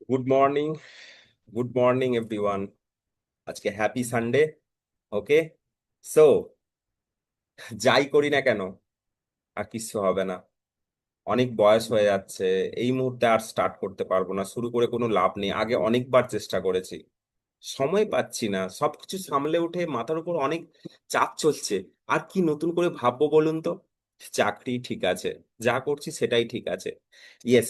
Good morning, good morning everyone. আজকে happy Sunday. ওকে, so যাই করি না কেন আর কিছু হবে না। অনেক বয়স হয়ে যাচ্ছে, এই মুহূর্তে আর স্টার্ট করতে পারবো না, শুরু করে কোনো লাভ নেই। আগে অনেকবার চেষ্টা করেছি, সময় পাচ্ছি না, সবকিছু সামলে উঠে মাথার উপর অনেক চাপ চলছে। আর কি নতুন করে ভাববো বলুন তো? চাকরি ঠিক আছে, যা করছি সেটাই ঠিক আছে। ইয়েস,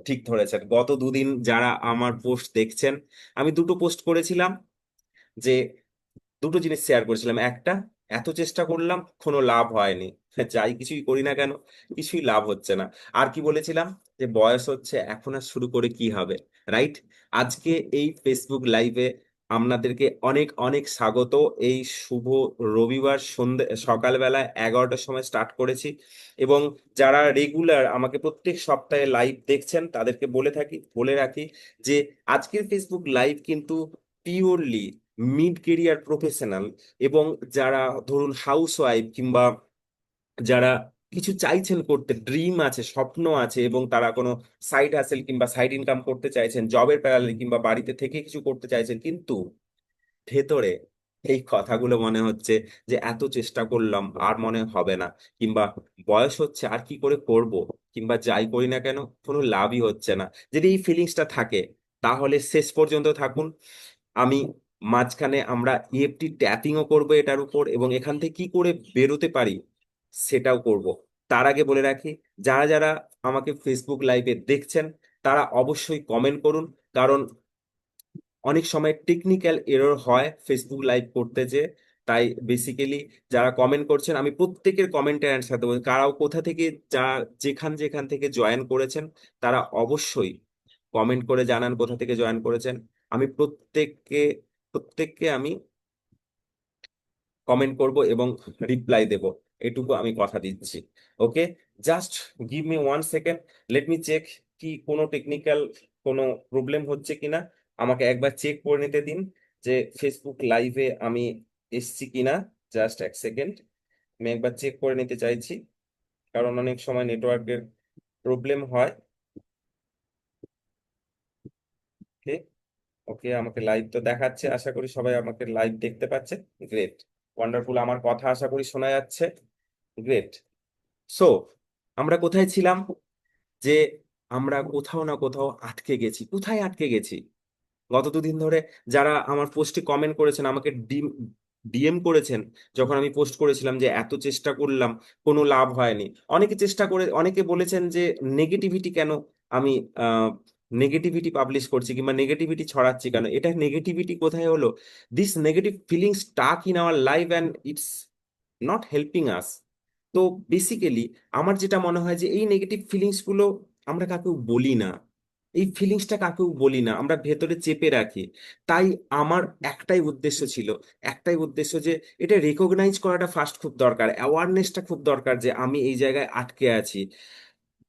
ঠিক ধরেছেন। গত দুদিন যারা আমার পোস্ট দেখছেন, আমি দুটো পোস্ট করেছিলাম, যে দুটো জিনিস শেয়ার করেছিলাম। একটা, এত চেষ্টা করলাম কোনো লাভ হয়নি, যাই কিছুই করি না কেন কিছুই লাভ হচ্ছে না। আর কি বলেছিলাম? যে বয়স হচ্ছে, এখন আর শুরু করে কি হবে, রাইট? আজকে এই ফেসবুক লাইভে আপনাদেরকে অনেক অনেক স্বাগত। এই শুভ রবিবার সন্ধ্যে সকালবেলা 11টার সময় স্টার্ট করেছি। এবং যারা রেগুলার আমাকে প্রত্যেক সপ্তাহে লাইভ দেখছেন তাদেরকে বলে রাখি যে আজকের ফেসবুক লাইভ কিন্তু পিওরলি মিড কেরিয়ার প্রফেশনাল, এবং যারা ধরুন হাউস ওয়াইফ, কিংবা যারা কিছু চাইছেন করতে, ড্রিম আছে, স্বপ্ন আছে, এবং তারা কোনো সাইড হাসেল কিংবা সাইড ইনকাম করতে চাইছেন, জবের প্যারালালি কিংবা বাড়িতে থেকে কিছু করতে চাইছেন, কিন্তু ভেতরে এই কথাগুলো মনে হচ্ছে যে এত চেষ্টা করলাম আর মনে হবে না, কিংবা বয়স হচ্ছে আর কি করে করব, কিংবা যাই করি না কেন কোনো লাভই হচ্ছে না। যদি এই ফিলিংসটা থাকে তাহলে শেষ পর্যন্ত থাকুন। আমি মাঝখানে আমরা ইএফটি ট্যাপিংও করব এটার উপর, এবং এখান থেকে কি করে বেরোতে পারি সেটাও করব। তার আগে বলে রাখি, যারা যারা আমাকে ফেসবুক লাইভে দেখছেন তারা অবশ্যই কমেন্ট করুন, কারণ অনেক সময় টেকনিক্যাল এরর হয় ফেসবুক লাইভ করতে যে। তাই বেসিক্যালি যারা কমেন্ট করছেন আমি প্রত্যেকের কমেন্টের অ্যান্সার দেবো। কারাও কোথা থেকে, যা যেখান যেখান থেকে জয়েন করেছেন তারা অবশ্যই কমেন্ট করে জানান কোথা থেকে জয়েন করেছেন। আমি প্রত্যেককে আমি কমেন্ট করব এবং রিপ্লাই দেব, এটুকু আমি কথা দিচ্ছি। Okay, just give me 1 second, let me check কি কোনো টেকনিক্যাল কোনো প্রবলেম হচ্ছে কিনা। আমাকে একবার চেক করে নিতে দিন যে ফেসবুক লাইভে আমি এসছি কিনা। জাস্ট 1 সেকেন্ড, আমি একবার চেক করে নিতে চাইছি, কারণ অনেক সময় নেটওয়ার্কের প্রবলেম হয়। ওকে, ওকে, আমাকে লাইভ তো দেখাচ্ছে, আশা করি সবাই আমাকে লাইভ দেখতে পাচ্ছে। গ্রেট, ওয়ান্ডারফুল, আমার কথা আশা করি শোনা যাচ্ছে। গ্রেট। সো আমরা কোথায় ছিলাম? যে আমরা কোথাও না কোথাও আটকে গেছি। কোথায় আটকে গেছি? গত দুদিন ধরে যারা আমার পোস্টে কমেন্ট করেছেন, আমাকে ডিএম করেছেন, যখন আমি পোস্ট করেছিলাম যে এত চেষ্টা করলাম কোনো লাভ হয়নি। অনেকে চেষ্টা করে, অনেকে বলেছেন যে নেগেটিভিটি কেন আমি নেগেটিভিটি পাবলিশ করছি কিংবা নেগেটিভিটি ছড়াচ্ছি কেন। এটা নেগেটিভিটি কোথায় হলো? This negative feeling stuck in our life and it's not helping us. তো বেসিক্যালি আমার যেটা মনে হয় যে এই নেগেটিভ ফিলিংস গুলো আমরা কাকেও বলি না, এই ফিলিংসটা কাকেও বলি না, আমরা ভেতরে চেপে রাখি। তাই আমার একটাই উদ্দেশ্য যে এটা রেকগনাইজ করাটা ফার্স্ট খুব দরকার, অ্যাওয়ারনেসটা খুব দরকার যে আমি এই জায়গায় আটকে আছি।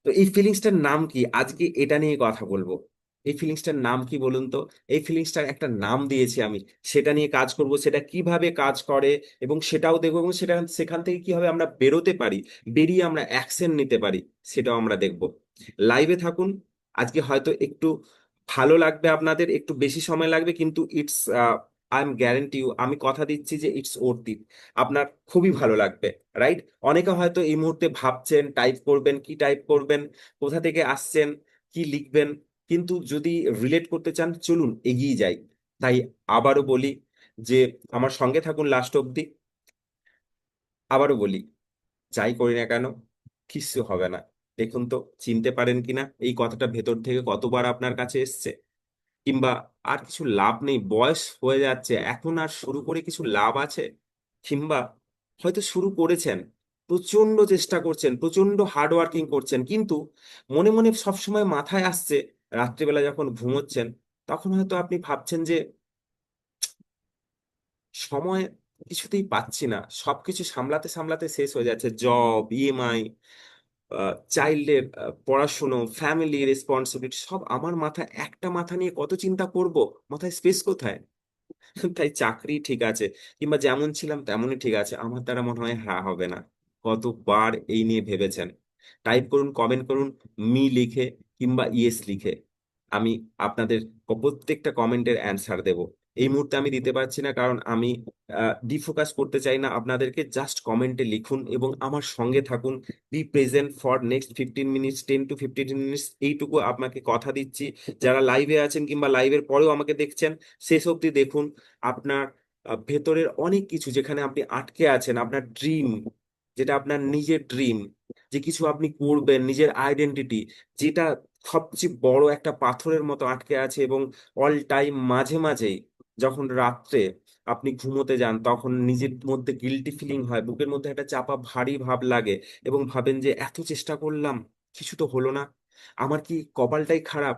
তো এই ফিলিংসটার নাম কি, আজকে এটা নিয়ে কথা বলবো। এই ফিলিংসটার নাম কি বলুন তো? এই ফিলিংসটার একটা নাম দিয়েছি আমি, সেটা নিয়ে কাজ করব, সেটা কিভাবে কাজ করে এবং সেটাও দেখবো, এবং সেটা সেখান থেকে কিভাবে আমরা বেরোতে পারি, বেরিয়ে আমরা অ্যাকশন নিতে পারি, সেটাও আমরা দেখব। লাইভে থাকুন। আজকে হয়তো একটু ভালো লাগবে, আপনাদের একটু বেশি সময় লাগবে, কিন্তু it's I am guarantee you, আমি কথা দিচ্ছি যে ইটস ওর্থ ইট। আপনার খুবই ভালো লাগবে, রাইট? অনেকে হয়তো এই মুহূর্তে ভাবছেন টাইপ করবেন, কি টাইপ করবেন, কোথা থেকে আসছেন, কি লিখবেন, কিন্তু যদি রিলেট করতে চান চলুন এগিয়ে যাই। তাই আবারও বলি যে আমার সঙ্গে থাকুন লাস্ট অব্দি। আবারও বলি, যাই করি না কেন কিচ্ছু হবে না। দেখুন তো চিনতে পারেন কিনা এই কথাটা ভেতর থেকে কতবার আপনার কাছে এসছে। কিংবা আর কিছু লাভ নেই, বয়স হয়ে যাচ্ছে, এখন আর শুরু করে কিছু লাভ আছে? কিংবা হয়তো শুরু করেছেন, প্রচন্ড চেষ্টা করছেন, প্রচন্ড হার্ড ওয়ার্কিং করছেন, কিন্তু মনে মনে সবসময় মাথায় আসছে, রাত্রিবেলা যখন ঘুমোচ্ছেন তখন হয়তো আপনি ভাবছেন যে সময় কিছুতেই পাচ্ছি না, সবকিছু সামলাতে সামলাতে শেষ হয়ে যাচ্ছে, জব, ইএমআই, চাইল্ডের পড়াশুনো, ফ্যামিলি রেসপন্সিবিলিটি, সব আমার মাথা, একটা মাথা নিয়ে কত চিন্তা করব, মাথায় স্পেস কোথায়? তাই চাকরি ঠিক আছে, কিংবা যেমন ছিলাম তেমনই ঠিক আছে, আমার দ্বারা মনে হয় হ্যাঁ হবে না। কতবার এই নিয়ে ভেবেছেন? টাইপ করুন, কমেন্ট করুন, মি লিখে কিংবা ইয়েস লিখে। আমি আপনাদের প্রত্যেকটা কমেন্টের অ্যান্সার দেব। এই মুহূর্তে আমি দিতে পারছি না, কারণ আমি ডিফোকাস করতে চাই না আপনাদেরকে। জাস্ট কমেন্টে লিখুন এবং আমার সঙ্গে থাকুন। B present for next 15 minutes, 10 to 15 minutes, এইটুকু আপনাকে কথা দিচ্ছি। যারা লাইভে আছেন কিংবা লাইভের পরেও আমাকে দেখছেন, শেষ অবধি দেখুন। আপনার ভেতরের অনেক কিছু যেখানে আপনি আটকে আছেন, আপনার ড্রিম, যেটা আপনার নিজের ড্রিম, যে কিছু আপনি করবেন, নিজের আইডেন্টিটি, যেটা সবচেয়ে বড় একটা পাথরের মতো আটকে আছে। এবং অল টাইম মাঝে মাঝেই যখন রাত্রে আপনি ঘুমোতে যান, তখন নিজের মধ্যে গিল্টি ফিলিং হয়, বুকের মধ্যে একটা চাপা ভারী ভাব লাগে, এবং ভাবেন যে এত চেষ্টা করলাম, কিছু তো হলো না, আমার কি কপালটাই খারাপ।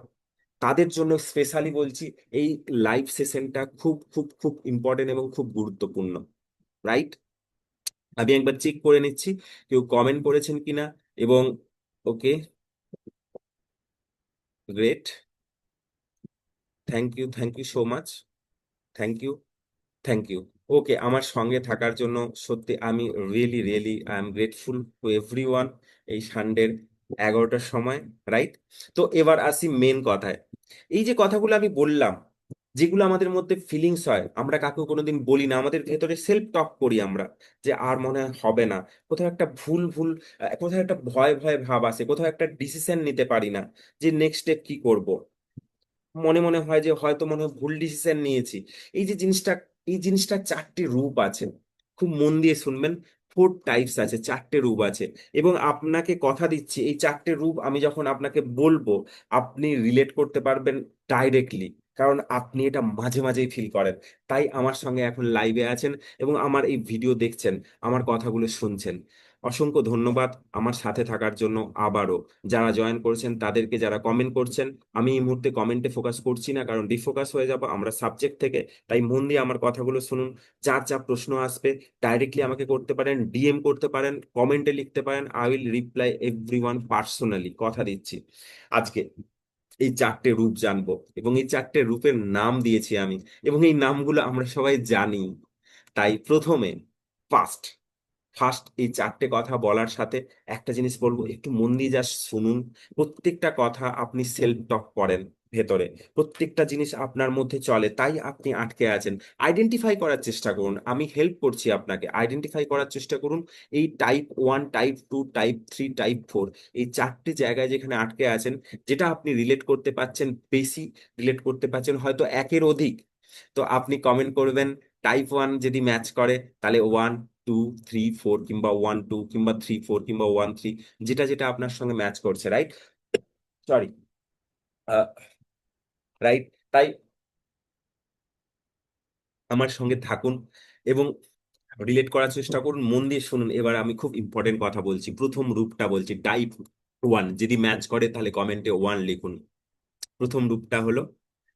তাদের জন্য স্পেশালি বলছি, এই লাইভ সেশনটা খুব খুব খুব ইম্পর্টেন্ট এবং খুব গুরুত্বপূর্ণ, রাইট? আমি একবার চেক করে নিচ্ছি কেউ কমেন্ট করেছেন কিনা। এবং okay, great, thank you so much, thank you, thank you. Okay, আমার সঙ্গে থাকার জন্য সত্যি আমি really really I am grateful to everyone. এই সানডের 11টার সময়, রাইট? তো এবার আসি মেন কথায়। এই যে কথাগুলো আমি বললাম, যেগুলো আমাদের মধ্যে ফিলিংস হয়, আমরা কাউকে কোনোদিন বলি না, আমাদের ভেতরে সেলফ টক করি আমরা, যে আর মনে হয় হবে না, কোথাও একটা ভুল ভুল, কোথাও একটা ভয় ভয় ভাব আসে, কোথাও একটা ডিসিশন নিতে পারি না, যে নেক্সট স্টেপ কি করব। মনে মনে হয় যে হয়তো মনে হয় ভুল ডিসিশন নিয়েছি। এই যে জিনিসটা, এই জিনিসটার চারটি রূপ আছে। খুব মন দিয়ে শুনবেন। 4 টাইপস আছে, চারটে রূপ আছে। এবং আপনাকে কথা দিচ্ছি, এই চারটে রূপ আমি যখন আপনাকে বলবো, আপনি রিলেট করতে পারবেন ডাইরেক্টলি, কারণ আপনি এটা মাঝে মাঝেই ফিল করেন। তাই আমার সঙ্গে এখন লাইভে আছেন এবং আমার এই ভিডিও দেখছেন, আমার কথাগুলো শুনছেন। অসংখ্য ধন্যবাদ আমার সাথে থাকার জন্য। আবারও যারা জয়েন করেছেন তাদেরকে, যারা কমেন্ট করছেন, আমি এই মুহূর্তে কমেন্টে ফোকাস করছি না, কারণ ডিফোকাস হয়ে যাব আমরা সাবজেক্ট থেকে। তাই মন দিয়ে আমার কথাগুলো শুনুন। যার যা প্রশ্ন আসবে ডাইরেক্টলি আমাকে করতে পারেন, ডিএম করতে পারেন, কমেন্টে লিখতে পারেন। I will reply everyone personally, কথা দিচ্ছি। আজকে এই চারটে রূপ জানবো, এবং এই চারটে রূপের নাম দিয়েছি আমি, এবং এই নামগুলো আমরা সবাই জানি। তাই প্রথমে ফার্স্ট, এই চারটে কথা বলার সাথে একটা জিনিস বলবো, একটু মন দিয়ে জাস্ট শুনুন। প্রত্যেকটা কথা আপনি সেলফ টক করেন ভেতরে, প্রত্যেকটা জিনিস আপনার মধ্যে চলে, তাই আপনি আটকে আছেন। আইডেন্টিফাই করার চেষ্টা করুন, আমি হেল্প করছি আপনাকে। আইডেন্টিফাই করার চেষ্টা করুন এই টাইপ 1, টাইপ 2, টাইপ 3, টাইপ 4, এই চারটি জায়গায় যেখানে আটকে আছেন, যেটা আপনি রিলেট করতে পারছেন বেশি, রিলেট করতে পারছেন হয়তো একের অধিক। তো আপনি কমেন্ট করবেন টাইপ 1 যদি ম্যাচ করে, তাহলে 1, 2, 3, 4, কিংবা 1, 2, কিংবা 3, 4, কিংবা 1, 3, যেটা যেটা আপনার সঙ্গে ম্যাচ করছে, রাইট? Sorry, right. তাই আমার সঙ্গে থাকুন এবং রিলেট করার চেষ্টা করুন, মন দিয়ে শুনুন। এবার আমি খুব ইম্পর্টেন্ট কথা বলছি, প্রথম রূপটা বলছি, টাইপ 1। যদি ম্যাচ করে তাহলে কমেন্টে 1 লিখুন। প্রথম রূপটা হলো,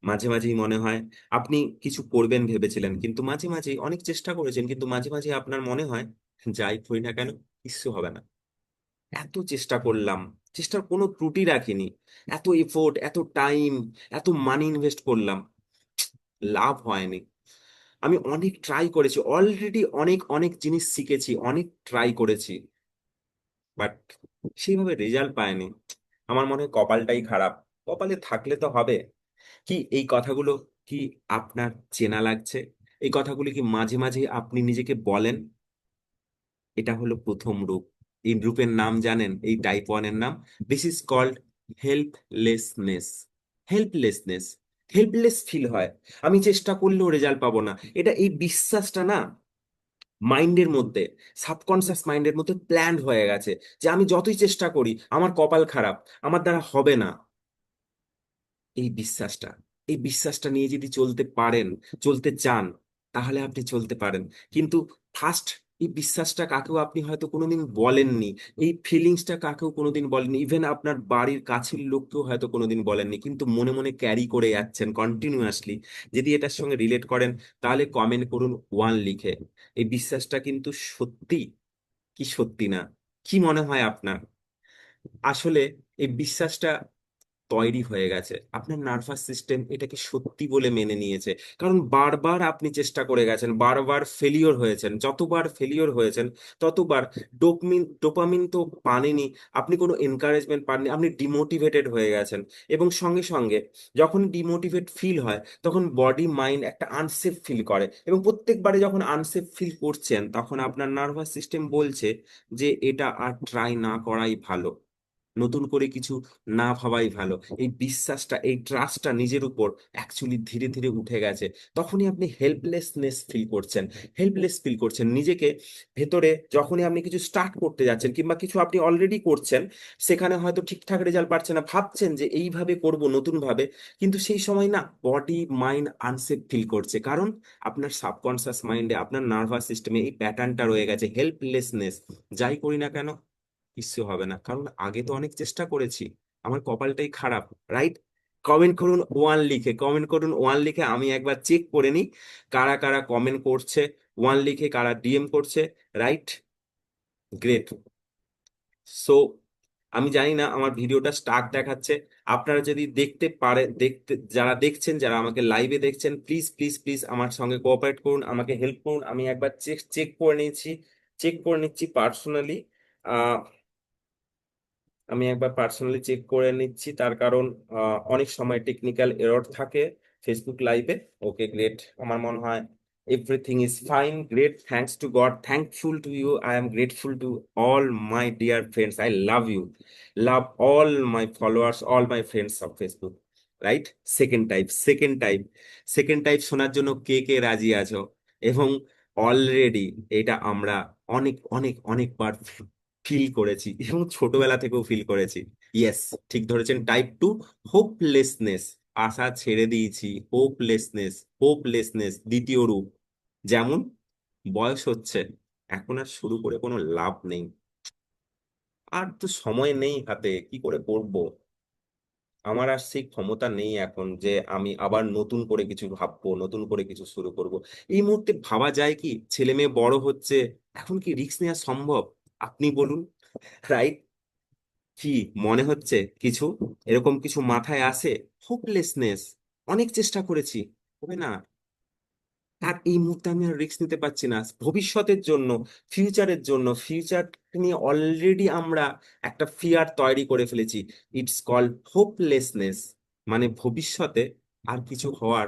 মাঝে মাঝেই মনে হয় আপনি কিছু করবেন ভেবেছিলেন, কিন্তু মাঝে মাঝেই অনেক চেষ্টা করেছেন, কিন্তু মাঝে মাঝে আপনার মনে হয় যাই করি না কেন, কিচ্ছু হবে না। এত চেষ্টা করলাম, চেষ্টার কোনো ত্রুটি রাখিনি, এত এফোর্ট, এত টাইম, এত মানি ইনভেস্ট করলাম, লাভ হয়নি। আমি অনেক ট্রাই করেছি, অলরেডি অনেক অনেক জিনিস শিখেছি, অনেক ট্রাই করেছি, বাট সেইভাবে রেজাল্ট পায়নি। আমার মনে হয় কপালটাই খারাপ। কপালে থাকলে তো হবে। কি এই কথাগুলো কি আপনার চেনা লাগছে? এই কথাগুলি কি মাঝে মাঝে আপনি নিজেকে বলেন? এটা হলো প্রথম রূপ। এই রূপের নাম জানেন? এই টাইপ 1 এর নাম, this is called helplessness. Helplessness, helpless feel হয়, আমি চেষ্টা করলেও রেজাল্ট পাবো না। এটা, এই বিশ্বাসটা না, মাইন্ডের মধ্যে, সাবকনসিয়াস মাইন্ডের মধ্যে প্ল্যান্ড হয়ে গেছে, যে আমি যতই চেষ্টা করি আমার কপাল খারাপ, আমার দ্বারা হবে না। এই বিশ্বাসটা, এই বিশ্বাসটা নিয়ে যদি চলতে পারেন, চলতে চান, তাহলে আপনি চলতে পারেন। কিন্তু ফার্স্ট, এই বিশ্বাসটা কাকেও আপনি হয়তো কোনোদিন বলেননি, এই ফিলিংসটা কাকেও কোনোদিন বলেননি, ইভেন আপনার বাড়ির কাছের লোককেও হয়তো কোনোদিন বলেননি, কিন্তু মনে মনে ক্যারি করে যাচ্ছেন কন্টিনিউয়াসলি। যদি এটার সঙ্গে রিলেট করেন, তাহলে কমেন্ট করুন 1 লিখে। এই বিশ্বাসটা কিন্তু সত্যি কি সত্যি না, কি মনে হয় আপনার? আসলে এই বিশ্বাসটা তৈরি হয়ে গেছে, আপনার নার্ভাস সিস্টেম এটাকে সত্যি বলে মেনে নিয়েছে। কারণ বারবার আপনি চেষ্টা করে গেছেন, বারবার ফেলিওর হয়েছেন, যতবার ফেলিওর হয়েছেন ততবার ডোপামিন তো পাননি, আপনি কোনো এনকারেজমেন্ট পাননি, আপনি ডিমোটিভেটেড হয়ে গেছেন। এবং সঙ্গে সঙ্গে যখন ডিমোটিভেট ফিল হয় তখন বডি মাইন্ড একটা আনসেফ ফিল করে, এবং প্রত্যেকবারে যখন আনসেফ ফিল করছেন তখন আপনার নার্ভাস সিস্টেম বলছে যে এটা আর ট্রাই না করাই ভালো, নতুন করে কিছু না ভাবাই ভালো। এই বিশ্বাসটা, এই ট্রাস্টটা নিজের উপর অ্যাকচুয়ালি ধীরে ধীরে উঠে গেছে। তখনই আপনি হেল্পলেসনেস ফিল করছেন, হেল্পলেস ফিল করছেন নিজেকে ভেতরে। যখনই আপনি কিছু স্টার্ট করতে যাচ্ছেন কিংবা কিছু আপনি অলরেডি করছেন, সেখানে হয়তো ঠিকঠাক রেজাল্ট পাচ্ছেন না, ভাবছেন যে এইভাবে করব নতুন ভাবে, কিন্তু সেই সময় না বডি মাইন্ড আনসেফ ফিল করছে। কারণ আপনার সাবকনসিয়াস মাইন্ডে, আপনার নার্ভাস সিস্টেমে এই প্যাটার্নটা রয়ে গেছে, হেল্পলেসনেস। যাই করি না কেন কিচ্ছু হবে না, কারণ আগে তো অনেক চেষ্টা করেছি, আমার কপালটাই খারাপ, রাইট? কমেন্ট করুন ওয়ান লিখে, কমেন্ট করুন ওয়ান লিখে, আমি একবার চেক করে নিই কারা কারা কমেন্ট করছে ওয়ান লিখে, কারা ডিএম করছে। Right, great. সো আমি জানি না আমার ভিডিওটা স্টাক দেখাচ্ছে, আপনারা যদি দেখতে পারে, দেখতে যারা দেখছেন, যারা আমাকে লাইভে দেখছেন, প্লিজ প্লিজ প্লিজ আমার সঙ্গে কোঅপারেট করুন, আমাকে হেল্প করুন। আমি একবার চেক চেক করে নিচ্ছি, চেক করে নিচ্ছি পার্সোনালি। আমি একবার পার্সোনালি চেক করে নিচ্ছি, তার কারণ অনেক সময় টেকনিক্যাল এরর থাকে ফেসবুক লাইভে। Okay, great. আমার মনে হয় everything is fine, great, thanks to God, thankful to you, I am grateful to all my dear friends, I love you, love all my followers, all my friends of Facebook. Right, second type, second type, second type শোনার জন্য কে কে রাজি আছো? এবং already এটা আমরা অনেক অনেক অনেকবার ফিল করেছি, এবং ছোটবেলা থেকেও ফিল করেছি। ইয়েস, ঠিক ধরেছেন, টাইপ টু, হোপলেসনেস। আশা ছেড়ে দিয়েছি, হোপলেসনেস, হোপলেসনেস দ্বিতীয় রূপ। যেমন বয়স হচ্ছে, এখন আর শুরু করে কোনো লাভ নেই, আর তো সময় নেই হাতে, কি করে করব? আমার আর সেই ক্ষমতা নেই এখন যে আমি আবার নতুন করে কিছু ভাববো, নতুন করে কিছু শুরু করব। এই মুহূর্তে ভাবা যায় কি? ছেলে মেয়ে বড় হচ্ছে, এখন কি রিস্ক নেওয়া সম্ভব? আপনি বলুন, রাইট? কি মনে হচ্ছে কিছু এরকম কিছু মাথায় আসে? হোপলেসনেস, অনেক চেষ্টা করেছি, হবে না। আর এই মুহূর্তে আমি আর রিস্ক নিতে পারছি না ভবিষ্যতের জন্য, ফিউচারের জন্য। ফিউচার নিয়ে অলরেডি আমরা একটা ফিয়ার তৈরি করে ফেলেছি, ইটস কল্ড হোপলেসনেস। মানে ভবিষ্যতে আর কিছু হওয়ার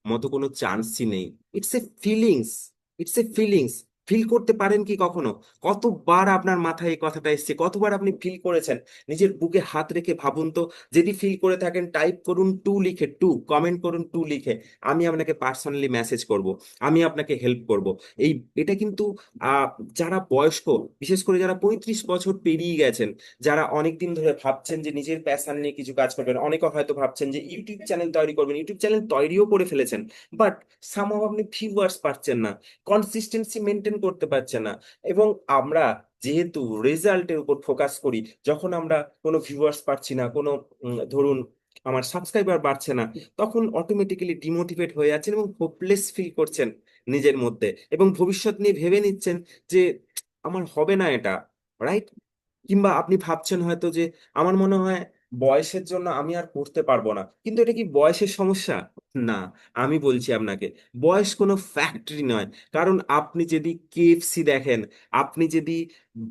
মতো কোনো চান্সই নেই। It's a feelings, it's a feelings. Feel করতে পারেন কি কখনো? কতবার আপনার মাথায় এই কথাটা এসেছে, কতবার আপনি ফিল করেছেন? নিজের বুকে হাত রেখে ভাবুন তো। যদি ফিল করে থাকেন টাইপ করুন টু লিখে, টু কমেন্ট করুন টু লিখে, আমি আপনাকে পার্সোনালি মেসেজ করব, আমি আপনাকে হেল্প করব। এই এটা কিন্তু আহ, যারা বয়স্ক, বিশেষ করে যারা 35 বছর পেরিয়ে গেছেন, যারা অনেক দিন ধরে ভাবছেন যে নিজের প্যাশন নিয়ে কিছু কাজ করবেন, অনেকে হয়তো ভাবছেন যে ইউটিউব চ্যানেল তৈরি করবেন, ইউটিউব চ্যানেল তৈরিও করে ফেলেছেন, বাট সামহাও আপনি ভিউয়ার্স পাচ্ছেন না, কনসিস্টেন্সি মেনটেন করতে পারছেন না। এবং আমরা যেহেতু রেজাল্টের উপর ফোকাস করি, যখন আমরা কোনো ভিউয়ার্স পাচ্ছি না, কোনো ধরুন আমার সাবস্ক্রাইবার বাড়ছে না, তখন অটোমেটিক্যালি ডিমোটিভেট হয়ে যাচ্ছেন এবং হোপলেস ফিল করছেন নিজের মধ্যে, এবং ভবিষ্যৎ নিয়ে ভেবে নিচ্ছেন যে আমার হবে না এটা, রাইট? কিংবা আপনি ভাবছেন হয়তো যে আমার মনে হয় বয়সের জন্য আমি আর করতে পারবো না, কিন্তু এটা কি বয়সের সমস্যা? না, আমি বলছি আপনাকে, বয়স কোনো ফ্যাক্টরি নয়। কারণ আপনি যদি কেএফসি দেখেন, আপনি যদি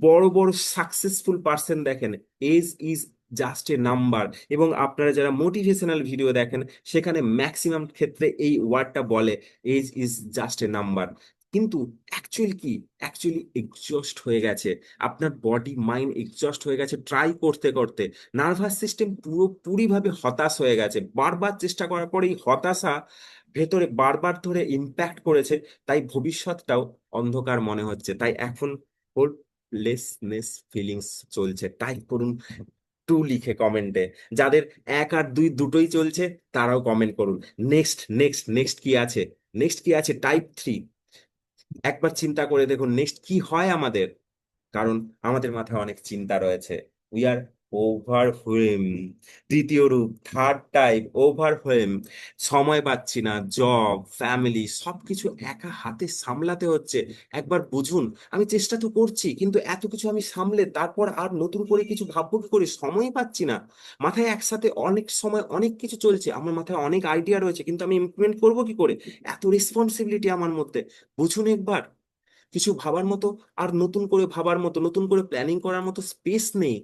বড় বড় সাকসেসফুল পার্সন দেখেন, age is just a number. এবং আপনারা যারা মোটিভেশনাল ভিডিও দেখেন, সেখানে ম্যাক্সিমাম ক্ষেত্রে এই ওয়ার্ডটা বলে, age is just a number. কিন্তু অ্যাকচুয়ালি কি? অ্যাকচুয়ালি এক্সস্ট হয়ে গেছে, আপনার বডি মাইন্ড এক্সস্ট হয়ে গেছে ট্রাই করতে করতে। নার্ভাস সিস্টেম পুরোপুরি ভাবে হতাশ হয়ে গেছে, বারবার চেষ্টা করার পরে এই হতাশা ভেতরে বারবার ধরে ইম্প্যাক্ট করেছে। তাই ভবিষ্যৎটাও অন্ধকার মনে হচ্ছে। তাই এখন হোপলেসনেস ফিলিংস চলছে। টাইপ করুন টু লিখে কমেন্টে। যাদের এক আর দুই দুটোই চলছে, তারাও কমেন্ট করুন। নেক্সট নেক্সট নেক্সট কি আছে? নেক্সট কি আছে? Type three. একবার চিন্তা করে দেখুন নেক্সট কি হয় আমাদের। কারণ আমাদের মাথায় অনেক চিন্তা রয়েছে, উই আর ওভারওয়েম, তৃতীয় রূপ, থার্ড টাইপ ওভারওয়েম। সময় পাচ্ছি না, জব, ফ্যামিলি সবকিছু একা হাতে সামলাতে হচ্ছে। একবার বুঝুন, আমি চেষ্টা তো করছি, কিন্তু এত কিছু আমি সামলে তারপর আর নতুন করে কিছু ভাববো কি করে? সময়ই পাচ্ছি না। মাথায় একসাথে অনেক সময় অনেক কিছু চলছে, আমার মাথায় অনেক আইডিয়া রয়েছে, কিন্তু আমি ইমপ্লিমেন্ট করবো কি করে? এত রেসপন্সিবিলিটি আমার মধ্যে। বুঝুন একবার, কিছু ভাবার মতো আর নতুন করে ভাবার মতো, নতুন করে প্ল্যানিং করার মতো স্পেস নেই।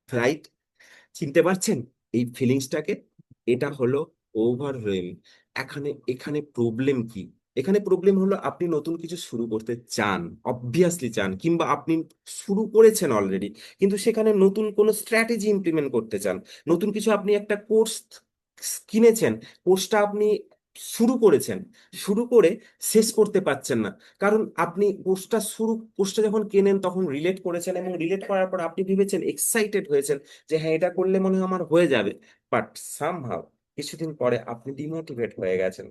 রাইট? চিনতে পারছেন এই ফিলিংসটাকে? এটা হলো ওভারওয়েম। এখানে এখানে প্রবলেম কি? এখানে প্রবলেম হলো আপনি নতুন কিছু শুরু করতে চান, অবভিয়াসলি চান, কিংবা আপনি শুরু করেছেন অলরেডি, কিন্তু সেখানে নতুন কোনো স্ট্র্যাটেজি ইমপ্লিমেন্ট করতে চান। নতুন কিছু, আপনি একটা কোর্স কিনেছেন, কোর্সটা আপনি শুরু করেছেন, শুরু করে শেষ করতে পারছেন না। কারণ আপনি কোর্সটা যখন কেনেন তখন রিলেট করেছেন, এবং রিলেট করার পর আপনি ভেবেছেন, এক্সাইটেড হয়েছেন যে হ্যাঁ, এটা করলে মনে হয় আমার হয়ে যাবে। বাট সামহাউ কিছুদিন পরে আপনি ডিমোটিভেট হয়ে গেছেন।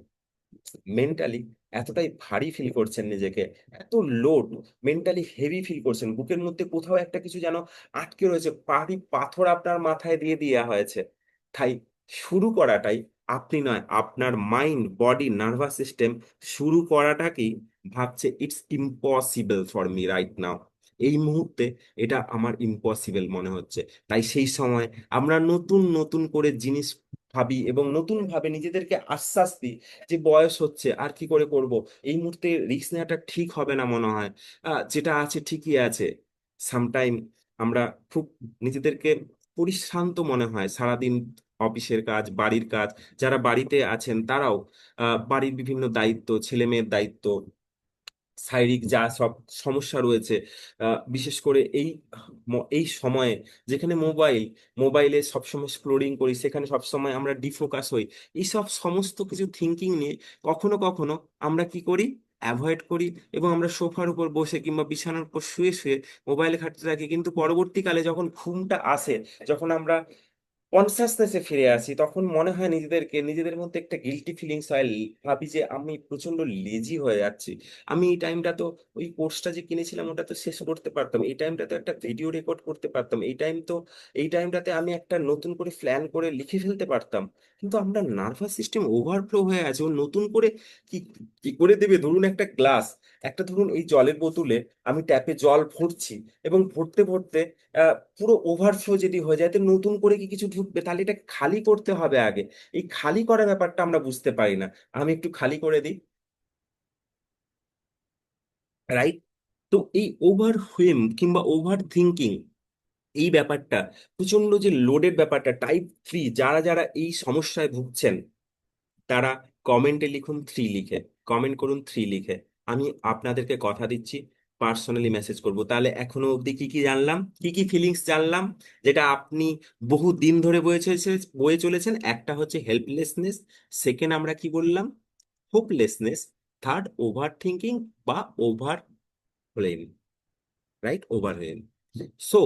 মেন্টালি এতটাই ভারী ফিল করছেন নিজেকে, এত লোড, মেন্টালি হেভি ফিল করছেন, বুকের মধ্যে কোথাও একটা কিছু যেন আটকে রয়েছে, ভারী পাথর আপনার মাথায় দিয়ে দেওয়া হয়েছে। তাই শুরু করাটাই, আপনি নয়, আপনার মাইন্ড, বডি, নার্ভাস সিস্টেম শুরু করাটাকেই ভাবছে it's impossible for me right now. এই মুহূর্তে এটা আমার ইম্পসিবল মনে হচ্ছে। তাই সেই সময় আমরা নতুন নতুন করে জিনিস ভাবি এবং নতুন ভাবে নিজেদেরকে আশ্বাস দিই যে বয়স হচ্ছে, আর কি করে করব, এই মুহূর্তে রিস্ক নেওয়াটা ঠিক হবে না মনে হয়, যেটা আছে ঠিকই আছে। সামটাইম আমরা খুব নিজেদেরকে পরিশ্রান্ত মনে হয় সারাদিন, অফিসের কাজ, বাড়ির কাজ, যারা বাড়িতে আছেন তারাও বাড়ির বিভিন্ন দায়িত্ব, ছেলে মেয়ের দায়িত্ব, শারীরিক যা সব সমস্যা রয়েছে, বিশেষ করে এই সময়ে যেখানে মোবাইলে সবসময় স্ক্রোলিং করি, সেখানে সবসময় আমরা ডিফোকাস হই। এইসব সমস্ত কিছু থিঙ্কিং নিয়ে কখনো কখনো আমরা কি করি? অ্যাভয়েড করি, এবং আমরা সোফার উপর বসে কিংবা বিছানার উপর শুয়ে শুয়ে মোবাইল ঘাঁটতে থাকি। কিন্তু পরবর্তীকালে যখন ঘুমটা আসে, যখন আমরা কনসাসনেসে ফিরে আসি, তখন মনে হয় নিজেদের মধ্যে একটা গিল্টি ফিলিংস হয়। ভাবি যে আমি প্রচন্ড লেজি হয়ে যাচ্ছি। আমি এই টাইমটা তো ওই কোর্সটা যে কিনেছিলাম ওটা তো শেষ করতে পারতাম, এই টাইমটা তো একটা ভিডিও রেকর্ড করতে পারতাম, এই টাইমটাতে আমি একটা নতুন করে প্ল্যান করে লিখে ফেলতে পারতাম। কিন্তু আমরা নার্ভাস সিস্টেম ওভারফ্লো হয়ে আছে, ও নতুন করে কি কি করে দেবে? ধরুন ধরুন এই জলের বোতলে আমি ট্যাপে জল ভরছি, এবং ভরতে ভরতে পুরো ওভারফ্লো যদি হয়ে যায়, তো নতুন করে কি কিছু ঢুকবে? তাহলে এটা খালি করতে হবে আগে। এই খালি করার ব্যাপারটা আমরা বুঝতে পারি না। আমি একটু খালি করে দিই, রাইট? তো এই ওভারহুইম কিংবা ওভার থিঙ্কিং, এই ব্যাপারটা, প্রচন্ড যে লোডের ব্যাপারটা, টাইপ 3, যারা যারা এই সমস্যায় ভুগছেন তারা কমেন্টে লিখুন 3 লিখে, কমেন্ট করুন 3 লিখে। আমি আপনাদেরকে কথা দিচ্ছি, পার্সোনালি মেসেজ করব। তাহলে এখনো অবধি কি কি জানলাম, কি কি ফিলিংস জানলাম, যেটা আপনি বহু দিন ধরে বয়ে চলেছেন? একটা হচ্ছে হেল্পলেসনেস, সেকেন্ড আমরা কি বললাম? হোপলেসনেস, থার্ড ওভার থিঙ্কিং বা over blame, right? ওভারওয়েল। So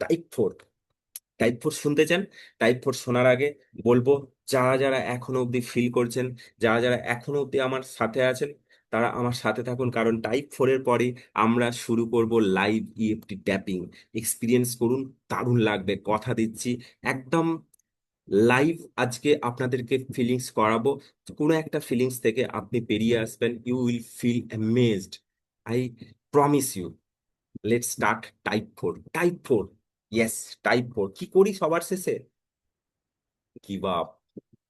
type 4, type 4 শুনতে চান? টাইপ 4 শোনার আগে বলবো, যারা যারা এখনো অবধি ফিল করছেন, যারা যারা এখনো অবধি আমার সাথে আছেন, তারা আমার সাথে থাকুন, কারণ টাইপ 4-এর পরে আমরা শুরু করব লাইভ ইএফটি ট্যাপিং। এক্সপিরিয়েন্স করুন, দারুণ লাগবে, কথা দিচ্ছি। একদম লাইভ আজকে আপনাদেরকে ফিলিংস করাবো। কোনো একটা ফিলিংস থেকে আপনি বেরিয়ে আসবেন, you will feel amazed, I promise you. Let's start type 4। Yes, type 4 কি করি সবার শেষে? Give up.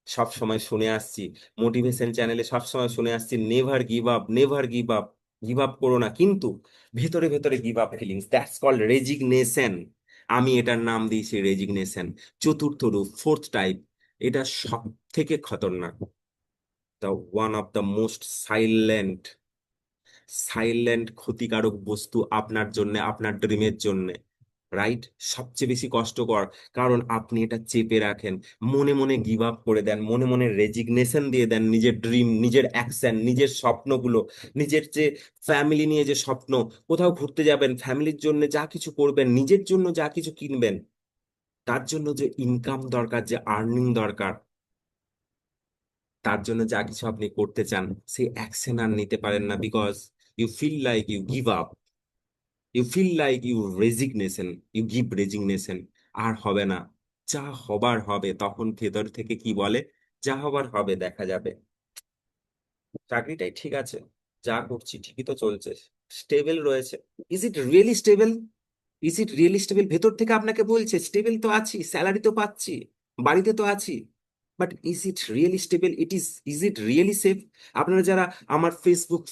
সব সময় শুনে আসছি, মোটিভেশন চ্যানেলে সব সময় শুনে আসছি, never give up, never give up, give up করো না। কিন্তু ভেতরে ভেতরে give up feelings, that's called resignation. আমি এটার নাম দিয়েছি রেজিগনেশন। চতুর্থ রূপ, ফোর্থ টাইপ, এটা সব থেকে খতরনাক, the one of the most silent, ক্ষতিকারক বস্তু আপনার জন্য, আপনার ড্রিমের জন্য, রাইট? সবচেয়ে বেশি কষ্টকর, কারণ আপনি এটা চেপে রাখেন, মনে মনে গিভ আপ করে দেন, মনে মনে রেজিগনেশন দিয়ে দেন নিজের ড্রিম, নিজের অ্যাকশন, নিজের স্বপ্নগুলো, নিজের যে ফ্যামিলি নিয়ে যে স্বপ্ন, কোথাও ঘুরতে যাবেন, ফ্যামিলির জন্য যা কিছু করবেন, নিজের জন্য যা কিছু কিনবেন, তার জন্য যে ইনকাম দরকার, যে আর্নিং দরকার, তার জন্য যা কিছু আপনি করতে চান, সেই অ্যাকশন আর নিতে পারেন না, because you feel like you give up, you feel like you resignation, you give resignation. আর হবে না। যা হবার হবে। তখন ভেতর থেকে কি বলে, যা হবার হবে দেখা যাবে। চাকরিটাই ঠিক আছে, যা করছি ঠিকই তো চলছে, স্টেবল রয়েছে। Is it really stable? Is it really stable? ভেতর থেকে আপনাকে বলছে স্টেবল তো আছি, স্যালারি তো পাচ্ছি, বাড়িতে তো আছি, but is it really stable? Is it really safe? আপনারা যারা আমার ফেসবুক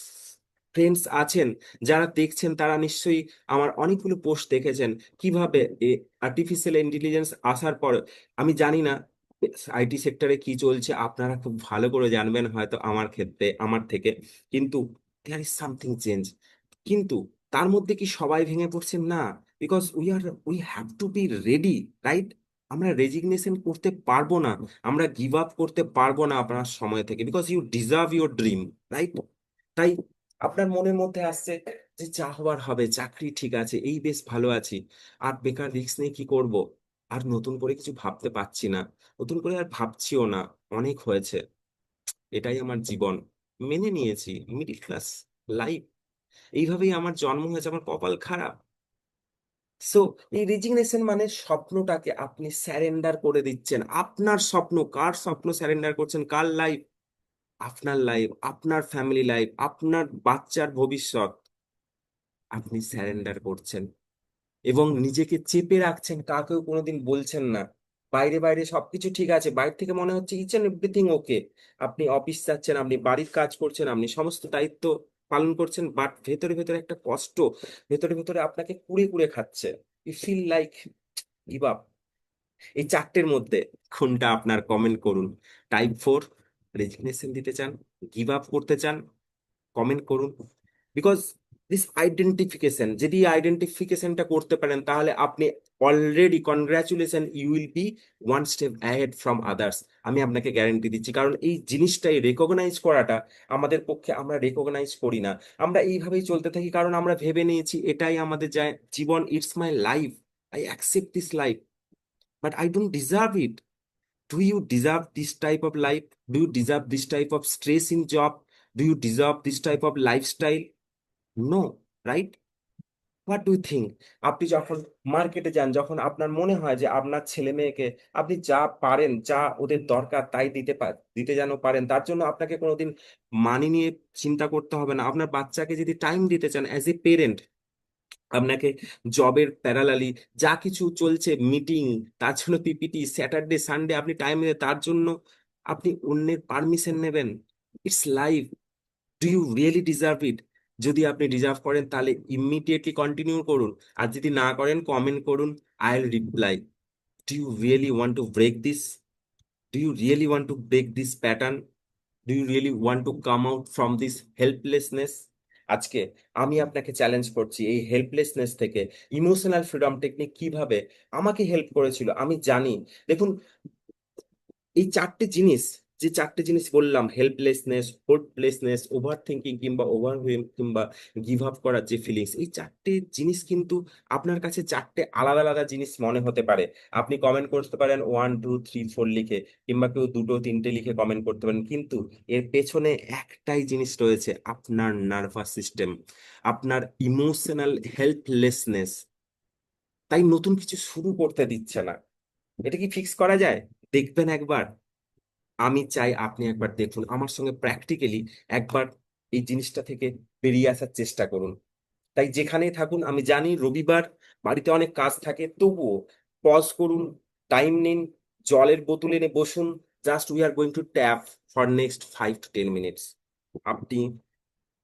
ফ্রেন্ডস আছেন, যারা দেখছেন, তারা নিশ্চয়ই আমার অনেকগুলো পোস্ট দেখেছেন কিভাবে আর্টিফিশিয়াল ইন্টেলিজেন্স আসার পর, আমি জানি না আইটি সেক্টরে কি চলছে, আপনারা খুব ভালো করে জানবেন হয়তো আমার ক্ষেত্রে আমার থেকে, কিন্তু দেয়ার ইজ সামথিং চেঞ্জ। কিন্তু তার মধ্যে কি সবাই ভেঙে পড়ছেন? না। Because we have to be ready, right? আমরা রেজিগনেশন করতে পারবো না, আমরা গিভ আপ করতে পারবো না আপনার সময় থেকে, because you deserve your dream, right? তাই আপনার মনের মধ্যে আসছে যে যা হবার হবে, চাকরি ঠিক আছে, এই বেশ ভালো আছি, আর বেকার রিস্ক নিয়ে কি করব, আর নতুন করে কিছু ভাবতে পারছি না, নতুন করে আর ভাবছিও না, অনেক হয়েছে, এটাই আমার জীবন, মেনে নিয়েছি, মিডিল ক্লাস লাইফ, এইভাবেই আমার জন্ম হয়েছে, আমার কপাল খারাপ। সো এই রেজিগনেশন মানে স্বপ্নটাকে আপনি স্যারেন্ডার করে দিচ্ছেন। আপনার স্বপ্ন, কার স্বপ্ন স্যারেন্ডার করছেন? কার লাইফ? আপনার লাইফ, আপনার ফ্যামিলি লাইফ, আপনার বাচ্চার ভবিষ্যৎ আপনি স্যারেন্ডার করছেন, এবং নিজেকে চেপে রাখছেন, কাকেও কোনোদিন বলছেন না। বাইরে বাইরে সবকিছু ঠিক আছে, বাইরে থেকে মনে হচ্ছে ইচ এন্ড এভরিথিং ওকে, আপনি অফিস যাচ্ছেন, আপনি বাড়ির কাজ করছেন, আপনি সমস্ত দায়িত্ব পালন করছেন, বাট ভেতরে ভেতরে একটা কষ্ট, ভেতরে ভেতরে আপনাকে কুড়ে কুড়ে খাচ্ছে। You feel like give up. এই চারটের মধ্যে কোনটা আপনার? কমেন্ট করুন। টাইপ 4, রেজিগনেশন দিতে চান, গিভ আপ করতে চান? কমেন্ট করুন। বিকজ দিস আইডেন্টিফিকেশন, যদি আইডেন্টিফিকেশনটা করতে পারেন, তাহলে আপনি already, congratulation, you will be one step ahead from others. আমি আপনাকে গ্যারান্টি দিচ্ছি, কারণ এই জিনিসটাই রেকগনাইজ করাটা আমাদের পক্ষে, আমরা রেকগনাইজ করি না। আমরা এইভাবেই চলতে থাকি, কারণ আমরা ভেবে নিয়েছি এটাই আমাদের যা জীবন, it's my life, I accept this life, but I don't deserve it. Do you deserve this type of life? Do you deserve this type of stress in job? Do you deserve this type of lifestyle? No, right? What do think? আপনি যখন মার্কেটে যান, যখন আপনার মনে হয় যে আপনার ছেলে মেয়েকে আপনি যা পারেন, যা ওদের দরকার তাই দিতে যেন পারেন, তার জন্য আপনাকে কোনোদিন মানি নিয়ে চিন্তা করতে হবে না। আপনার বাচ্চাকে যদি টাইম দিতে চান অ্যাজ এ পেরেন্ট, আপনাকে জবের প্যারালালি যা কিছু চলছে, মিটিং, তার জন্য পিপিটি, স্যাটারডে সানডে আপনি টাইম দেবেন, তার জন্য আপনি অন্যের পারমিশন নেবেন? It's life. Do you really deserve it? যদি আপনি ডিজার্ভ করেন তাহলে ইমিডিয়েটলি কন্টিনিউ করুন, আর যদি না করেন কমেন্ট করুন, I will reply. Do you really want to break this? Do you really want to break this pattern? Do you really want to come out from this helplessness? আজকে আমি আপনাকে challenge করছি, এই হেল্পলেসনেস থেকে emotional freedom technique কিভাবে আমাকে help করেছিল আমি জানি। দেখুন, এই চারটে জিনিস, যে চারটে জিনিস বললাম, হেল্পলেসনেস, হোপলেসনেস, ওভার থিঙ্কিং, কিংবা ওভারওয়েম, কিংবা গিভ আপ করার যে ফিলিংস, এই চারটে জিনিস কিন্তু আপনার কাছে চারটে আলাদা আলাদা জিনিস মনে হতে পারে। আপনি কমেন্ট করতে পারেন 1 2 3 4 লিখে, কিংবা কেউ দুটো তিনটে লিখে কমেন্ট করতে পারেন, কিন্তু এর পেছনে একটাই জিনিস রয়েছে, আপনার নার্ভাস সিস্টেম, আপনার ইমোশনাল হেল্পলেসনেস, তাই নতুন কিছু শুরু করতে দিচ্ছে না। এটা কি ফিক্স করা যায়? দেখবেন একবার। আমি চাই আপনি একবার দেখুন আমার সঙ্গে প্র্যাকটিক্যালি, একবার এই জিনিসটা থেকে বেরিয়ে আসার চেষ্টা করুন। তাই যেখানেই থাকুন, আমি জানি রবিবার বাড়িতে অনেক কাজ থাকে, তবুও পজ করুন, টাইম নিন, জলের বোতল এনে বসুন, just we are going to tap for next 5 to 10 minutes। আপনি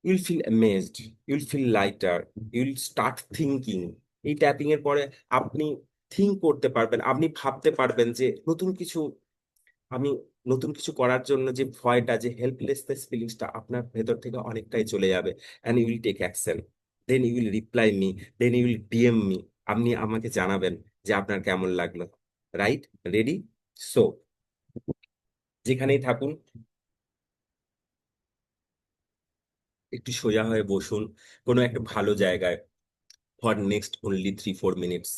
ইউল ফিল অ্যামেজড, ইউল ফিল লাইটার, ইউল স্টার্ট থিঙ্কিং। এই ট্যাপিং এর পরে আপনি থিঙ্ক করতে পারবেন, আপনি ভাবতে পারবেন যে নতুন কিছু, আমি নতুন কিছু করার জন্য যে ভয়টা, যে হেল্পলেসনেস ফিলিংসটা আপনার ভেতর থেকে অনেকটাই চলে যাবে, and you will take action. Then you will reply me, then you will DM me. আপনি আমাকে জানাবেন যে আপনার কেমন লাগলো। রাইট? রেডি? সো যেখানেই থাকুন, একটু সোজা হয়ে বসুন কোনো একটা ভালো জায়গায়, for next only 3 4 minutes.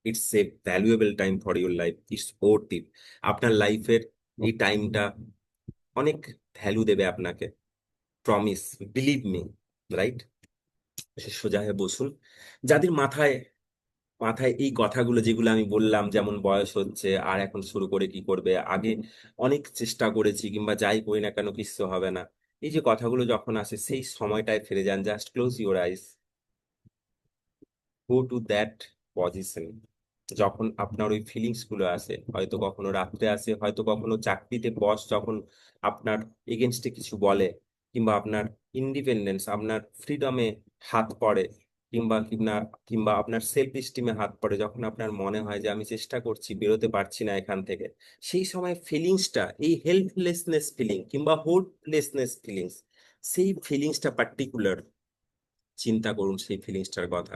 It's a valuable time for your life, it's worth it. আপনার লাইফের এই টাইমটা অনেক ভ্যালু দেবে আপনাকে, প্রমিস, বিলিভ মি, রাইট? সোজা হয়ে বসুন। যাদের মাথায় মাথায় এই কথাগুলো যেগুলো আমি বললাম, যেমন বয়স হচ্ছে আর এখন শুরু করে কি করবে, আগে অনেক চেষ্টা করেছি কিংবা যাই করি না কেন কিছু হবে না, এই যে কথাগুলো যখন আসে সেই সময়টায় ফিরে যান, just close your eyes, go to that position. যখন আপনার ওই ফিলিংস গুলো আসে, হয়তো কখনো রাত্রে আসে, হয়তো কখনো চাকরিতে বস যখন আপনার এগেনস্টে কিছু বলে, কিংবা আপনার ইন্ডিপেন্ডেন্স, আপনার ফ্রিডমে হাত পড়ে, কিংবা কিংবা কিংবা আপনার সেলফ এস্টিমে হাত পড়ে, যখন আপনার মনে হয় যে আমি চেষ্টা করছি বেরোতে পারছি না এখান থেকে, সেই সময় ফিলিংসটা, এই হেল্পলেসনেস ফিলিং কিংবা হোপলেসনেস ফিলিংস, সেই ফিলিংসটা পার্টিকুলার চিন্তা করুন সেই ফিলিংসটার কথা,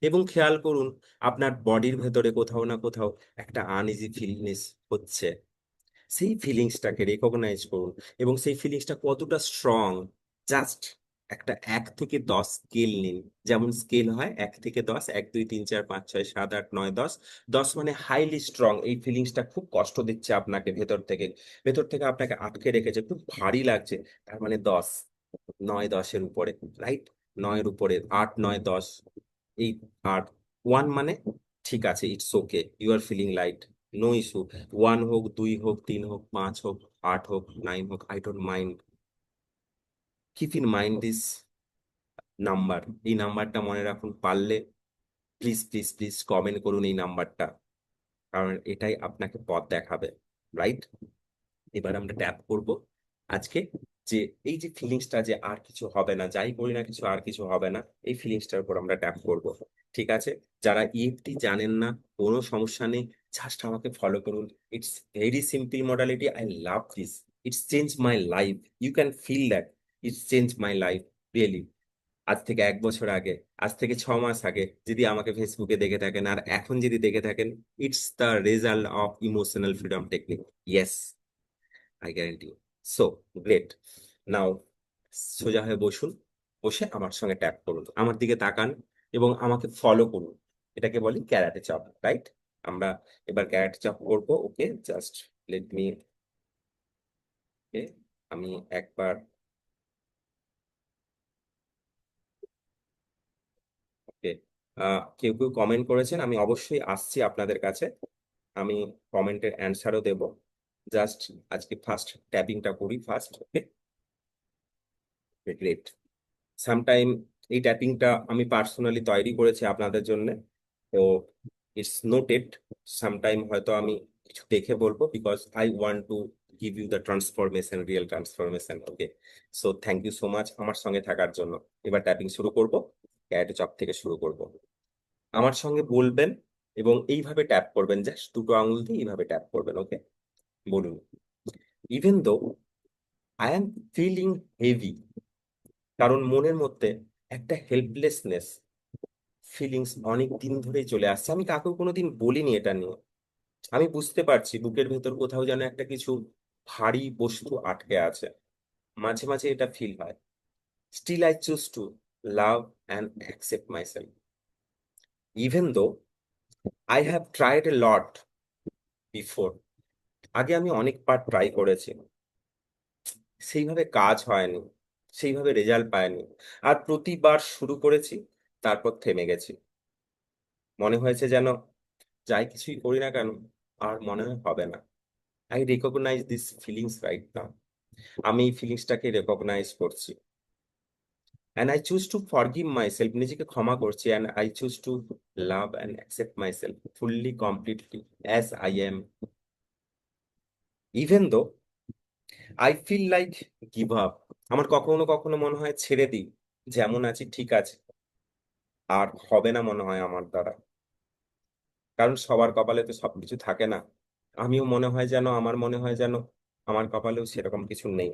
এবং খেয়াল করুন আপনার বডির ভেতরে কোথাও না কোথাও একটা আনইজি ফিলনেস হচ্ছে। সেই ফিলিংসটাকে রেকগনাইজ করুন, এবং সেই ফিলিংসটা কতটা স্ট্রং, জাস্ট একটা 1 থেকে 10 স্কেল নিন। যেমন স্কেল হয় 1 থেকে 10, 1 2 3 4 5 6 7 8 9 10। 10 মানে হাইলি স্ট্রং, এই ফিলিংসটা খুব কষ্ট দিচ্ছে আপনাকে ভেতর থেকে, ভেতর থেকে আপনাকে আটকে রেখেছে, খুব ভারী লাগছে, তার মানে 10। 9 10-এর উপরে, রাইট? 9-এর উপরে 8 9 10, এই 8। 1 মানে ঠিক আছে, it's okay, you are feeling light, no issue. 1 হোক, 2 হোক, 3 হোক, 5 হোক, 8 হোক, 9 হোক, I don't mind. Keep in mind this number, এই নাম্বারটা মনে রাখুন, পারলে প্লিজ প্লিজ প্লিজ কমেন্ট করুন এই নাম্বারটা, কারণ এটাই আপনাকে পথ দেখাবে, রাইট? এবার আমরা ট্যাপ করব আজকে, যে এই যে ফিলিংসটা, যে আর কিছু হবে না, যাই করি না কিছু আর কিছু হবে না, এই ফিলিংসটার উপর আমরা ট্যাপ করব। ঠিক আছে? যারা ইএফটি জানেন না, কোনো সমস্যা নেই, জাস্ট আমাকে ফলো করুন। It's very simple modality, I love this, it's change my life, you can feel that, it's change my life really. আজ থেকে 1 বছর আগে, আজ থেকে 6 মাস আগে যদি আমাকে ফেসবুকে দেখে থাকেন, আর এখন যদি দেখে থাকেন, it's the result of emotional freedom technique. Yes, I guarantee you. So great. Now সোজা হয়ে বসুন, বসে আমার সঙ্গে ট্যাপ করুন, আমার দিকে তাকান এবং আমাকে ফলো করুন। এটাকে বলি ক্যারাটে চপ, রাইট? আমরা এবার ক্যারাটে চপ করবো। ওকে, জাস্ট লেট মি, ওকে, আমি একবার, ওকে, কেউ কেউ কমেন্ট করেছেন, আমি অবশ্যই আসছি আপনাদের কাছে, আমি কমেন্টের অ্যান্সারও দেব। জাস্ট আজকে ফার্স্ট ট্যাপিংটা করি ফার্স্ট। ওকে, গ্রেট। সামটাইম এই ট্যাপিংটা আমি পার্সোনালি তৈরি করেছি আপনাদের জন্য, তো ইটস নোটেড। সামটাইম হয়তো আমি কিছু দেখে বলবো, because I want to give you the transformation, real transformation. Okay, so thank you so much আমার সঙ্গে থাকার জন্য। এবার ট্যাপিং শুরু করব, ক্যারাটে চপ থেকে শুরু করব। আমার সঙ্গে বলবেন এবং এইভাবে ট্যাপ করবেন, জাস্ট দুটো আঙুল দিয়ে এইভাবে ট্যাপ করবেন। ওকে, বলুন, even though I am feeling heavy, কারণ মনের মধ্যে একটা হেল্পলেসনেস ফিলিংস অনেক দিন ধরেই চলে আসছে, আমি কাকেও কোনোদিন বলিনি এটা নিয়ে। আমি বুঝতে পারছি বুকের ভেতর কোথাও যেন একটা কিছু ভারী বস্তু আটকে আছে, মাঝে মাঝে এটা ফিল হয়। Still I choose to love and accept myself, even though I have tried a lot before. আগে আমি অনেকবার ট্রাই করেছি, সেইভাবে কাজ হয়নি, সেইভাবে রেজাল্ট পায়নি, আর প্রতিবার শুরু করেছি, তারপর থেমে গেছি। মনে হয়েছে যেন যাই কিছুই করি না কেন, আর মনে হয় হবে না। I recognise this feelings right now, আমি এই ফিলিংসটাকে রেকগনাইজ করছি, and I choose to forgive myself, নিজেকে ক্ষমা করছি, and I choose to love and accept myself fully completely as I am, even though I feel like give up. আমার কখনো কখনো মনে হয় ছেড়ে দিই, যেমন আছি ঠিক আছে, আর হবে না মনে হয় আমার দ্বারা, কারণ সবার কপালে তো সবকিছু থাকে না। আমিও মনে হয় যেন, আমার মনে হয় যেন আমার কপালেও সেরকম কিছু নেই।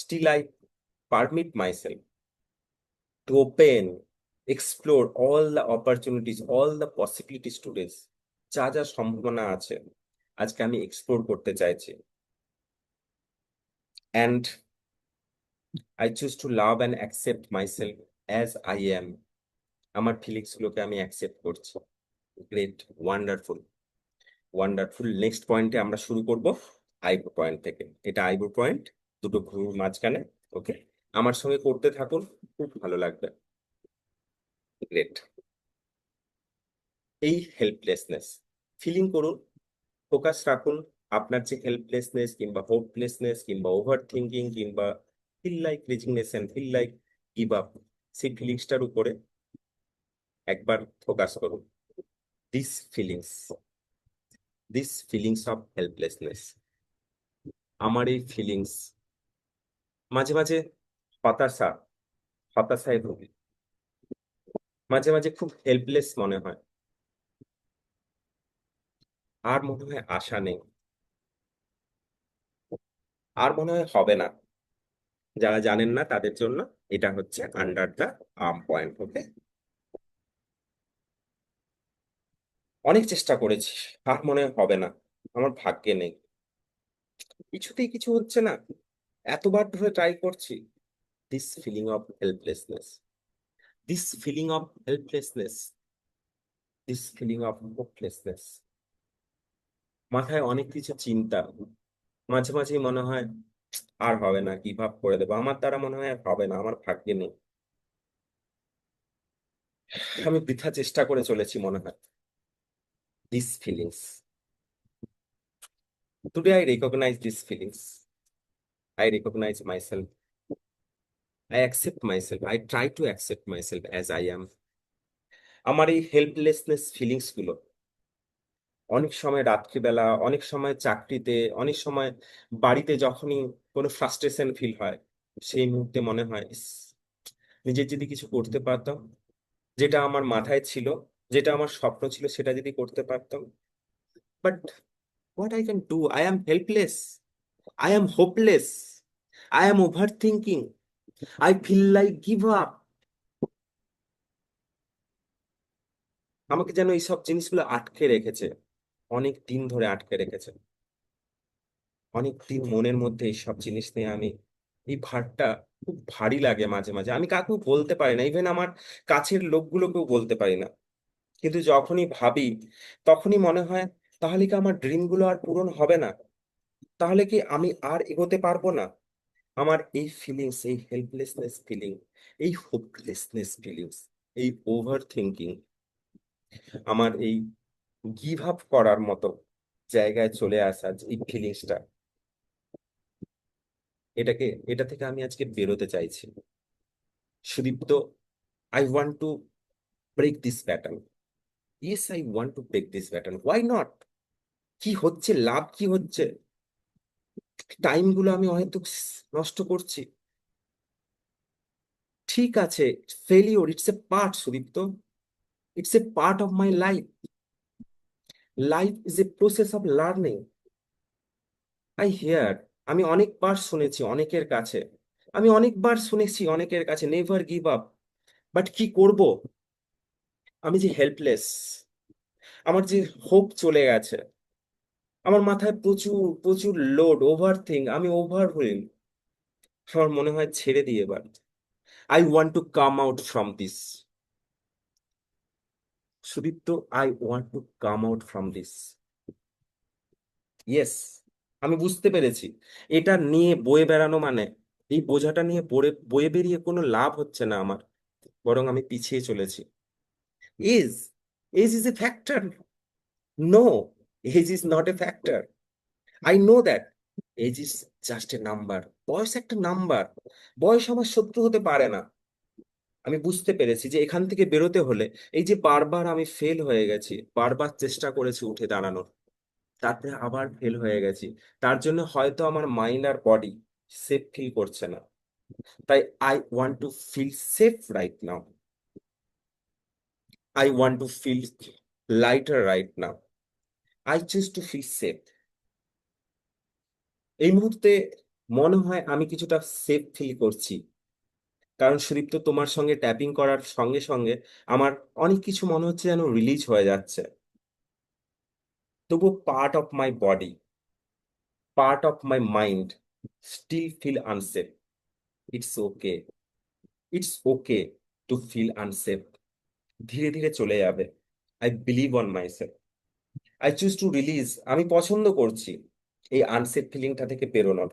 Still I permit myself to open, explore all the opportunities, all the possibilities today's, যা যা সম্ভাবনা আছে আজকে আমি এক্সপ্লোর করতে চাইছি। And I choose to love and accept myself as I am, আমার ফিলিংস গুলোকে আমি অ্যাকসেপ্ট করছি। Great, wonderful, wonderful. নেক্সট পয়েন্টে আমরা শুরু করব আইব্রো পয়েন্ট থেকে। এটা আইব্রো পয়েন্ট, দুটো ভ্রুর মাঝখানে। ওকে, আমার সঙ্গে করতে থাকুন, খুব ভালো লাগবে। গ্রেট। এই হেল্পলেসনেস ফিলিং করুন, ফোকাস রাখুন। আপনার যে হেল্পলেসনেস কিংবা হোপলেসনেস কিংবা ওভার থিঙ্কিং কিংবা feel like resignation, feel like give up, সেই ফিলিংসটার উপরে একবার ফোকাস করুন। This feelings, this feelings of helplessness, আমার এই ফিলিংস, মাঝে মাঝে হতাশা, হতাশায় ভুগি, মাঝে মাঝে খুব হেল্পলেস মনে হয়, আর মনে হয় আশা নেই, আর মনে হয় হবে না। যারা জানেন না তাদের জন্য এটা হচ্ছে আন্ডার দ্য আর্ম পয়েন্ট। ওকে, অনেক চেষ্টা করেছি, আর মনে হয় হবে না, আমার ভাগ্যে নেই, কিছুতেই কিছু হচ্ছে না, এতবার ধরে ট্রাই করছি। This feeling of helplessness, this feeling of helplessness, this feeling of hopelessness, মাথায় অনেক কিছু চিন্তা, মাঝে মাঝেই মনে হয় আর হবে না, গিভ আপ করে দেবো, আমার দ্বারা মনে হয় আর হবে না, আমার ভাগ্যে নেই, আমি বৃথা চেষ্টা করে চলেছি মনে হয়। This feelings, today I recognise this feelings, I recognise myself, I accept myself, I try to accept myself as I am. আমার এই হেল্পলেসনেস ফিলিংস গুলো অনেক সময় রাত্রিবেলা, অনেক সময় চাকরিতে, অনেক সময় বাড়িতে যখনই কোনো ফ্রাস্ট্রেশন ফিল হয়, সেই মুহূর্তে মনে হয় ইস, নিজের যদি কিছু করতে পারতাম, যেটা আমার মাথায় ছিল, যেটা আমার স্বপ্ন ছিল, সেটা যদি করতে পারতাম। But what I can do, I am helpless, I am hopeless, I am over thinking, I feel like give up. আমাকে যেন এইসব জিনিসগুলো আটকে রেখেছে, অনেক দিন ধরে আটকে রেখেছে, অনেক দিন মনের মধ্যে এইসব জিনিস নিয়ে আমি, এই ভারটা খুব ভারী লাগে, মাঝে মাঝে আমি কাকেও বলতে পারি না, ইভেন আমার কাছের লোকগুলোকেও বলতে পারি না। কিন্তু যখনই ভাবি, তখনই মনে হয় তাহলে কি আমার ড্রিম গুলো আর পূরণ হবে না, তাহলে কি আমি আর এগোতে পারবো না। আমার এই ফিলিংস, এই হেল্পলেসনেস ফিলিং, এই হোপলেসনেস ফিলিংস, এই ওভার থিঙ্কিং, আমার এই গিভ আপ করার মতো জায়গায় চলে আসা যে এই ফিলিংসটা, এটাকে, এটা থেকে আমি আজকে বেরোতে চাইছি। Sudipta, I want to break this pattern, yes I want to break this pattern, why not. কি হচ্ছে, লাভ কি হচ্ছে, টাইম গুলো আমি হয়তো নষ্ট করছি, ঠিক আছে, failure it's a part Sudipta, it's a part of my life, life is a process of learning. I here, আমি অনেকবার শুনেছি অনেকের কাছে, আমি অনেকবার শুনেছি অনেকের কাছে নেভার গিভ আপ, বাট কি করব, আমি যে হেল্পলেস, আমার যে হোপ চলে গেছে, আমার মাথায় প্রচুর প্রচুর লোড, ওভার থিঙ্ক, আমি ওভারহুইল, আমার মনে হয় ছেড়ে দিয়ে এবার, I want to come out from this. Sudipta, I want to come out from this, yes. আমি বুঝতে পেরেছি এটা নিয়ে বয়ে বেড়ানো মানে, এই বোঝাটা নিয়ে বয়ে বেরিয়ে কোনো লাভ হচ্ছে না আমার, বরং আমি পিছিয়ে চলেছি। Age, age is a factor, no, age is not a factor, I know that, age is just a number, বয়স একটা নাম্বার, বয়স আমার শত্রু হতে পারে না। আমি বুঝতে পেরেছি যে এখান থেকে বেরোতে হলে, এই যে বারবার আমি ফেল হয়ে গেছি, বারবার চেষ্টা করেছি উঠে দাঁড়ানোর, তারপরে আবার ফেল হয়ে গেছি, তার জন্য হয়তো আমার মাইন্ড আর বডি সেফ ফিল করছে না। তাই I want to feel safe right now, I want to feel lighter right now, I choose to feel safe. এই মুহূর্তে মনে হয় আমি কিছুটা সেফ ফিল করছি, কারণ সুদীপ্ত, তোমার সঙ্গে ট্যাপিং করার সঙ্গে সঙ্গে আমার অনেক কিছু মনে হচ্ছে যেন রিলিজ হয়ে যাচ্ছে। তবু part of my body, part of my mind still feel unsafe. It's okay, it's okay to feel unsafe, ধীরে ধীরে চলে যাবে। I believe on myself, I choose to release, আমি পছন্দ করছি এই আনসেফ ফিলিংটা থেকে বেরোনোর,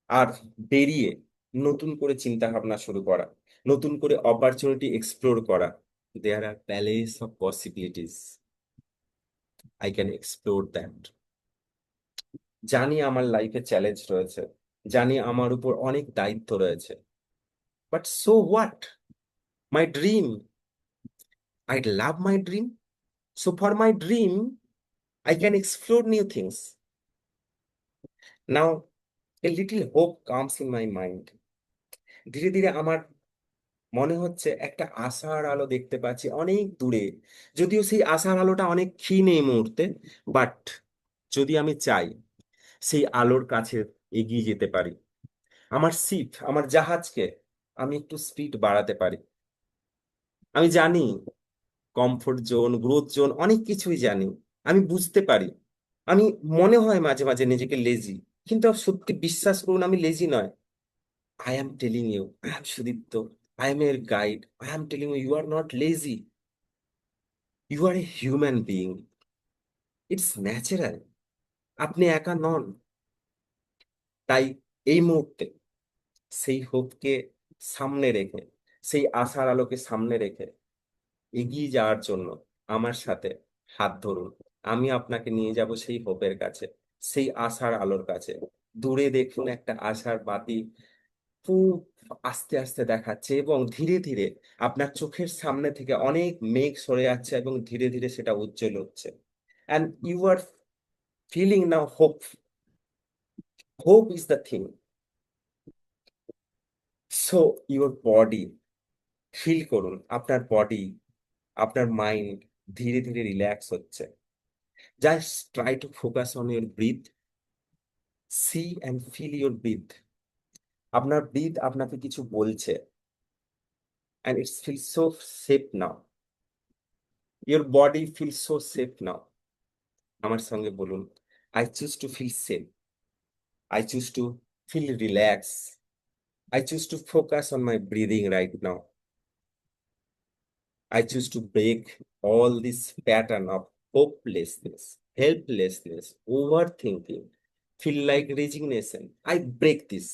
আর বেরিয়ে নতুন করে চিন্তা ভাবনা শুরু করা, নতুন করে অপরচুনিটি এক্সপ্লোর করা, There are palace of possibilities. I can explore that. জানি আমার লাইফে চ্যালেঞ্জ রয়েছে, জানি আমার উপর অনেক দায়িত্ব রয়েছে, but so what? My dream, I love my dream, so for my dream I can explore new things. Now a little hope comes in my mind. ধীরে ধীরে আমার মনে হচ্ছে একটা আশার আলো দেখতে পাচ্ছি অনেক দূরে, যদিও সেই আশার আলোটা অনেক ক্ষীণ এই মুহূর্তে, বাট যদি আমি চাই সেই আলোর কাছে এগিয়ে যেতে পারি, আমার শিপ, আমার জাহাজকে আমি একটু স্পিড বাড়াতে পারি। আমি জানি কমফোর্ট জোন, গ্রোথ জোন, অনেক কিছুই জানি, আমি বুঝতে পারি। আমি মনে হয় মাঝে মাঝে নিজেকে লেজি, কিন্তু সত্যি বিশ্বাস করুন আমি লেজি নয়। I am telling you, I am Sudipta, I am এর guide, I am telling you, you are not lazy, you are a human being, it's natural, আপনি একা নন। তাই এই মুহূর্তে সেই হোপকে সামনে রেখে, সেই আশার আলোকে সামনে রেখে এগিয়ে যাওয়ার জন্য আমার সাথে হাত ধরুন। আমি আপনাকে নিয়ে যাব সেই হোপের কাছে, সেই আশার আলোর কাছে। দূরে দেখুন একটা আশার বাতি খুব আস্তে আস্তে দেখাচ্ছে, এবং ধীরে ধীরে আপনার চোখের সামনে থেকে অনেক মেঘ সরে যাচ্ছে এবং ধীরে ধীরে সেটা উজ্জ্বল হচ্ছে। And you are feeling now hope. Hope is the thing. So your body, feel করুন আপনার বডি, আপনার মাইন্ড ধীরে ধীরে রিল্যাক্স হচ্ছে। Just try to focus on your breath, see and feel your breath. আপনার ব্রিথ আপনাকে কিছু বলছে, and it's feel so safe now, your body feel so safe now. আমার সঙ্গে বলুন, I choose to feel safe, I choose to feel relax, I choose two focus on my breathing right now. I choose to break all this pattern of hopelessness, helplessness, overthinking, feel like resignation. I break this.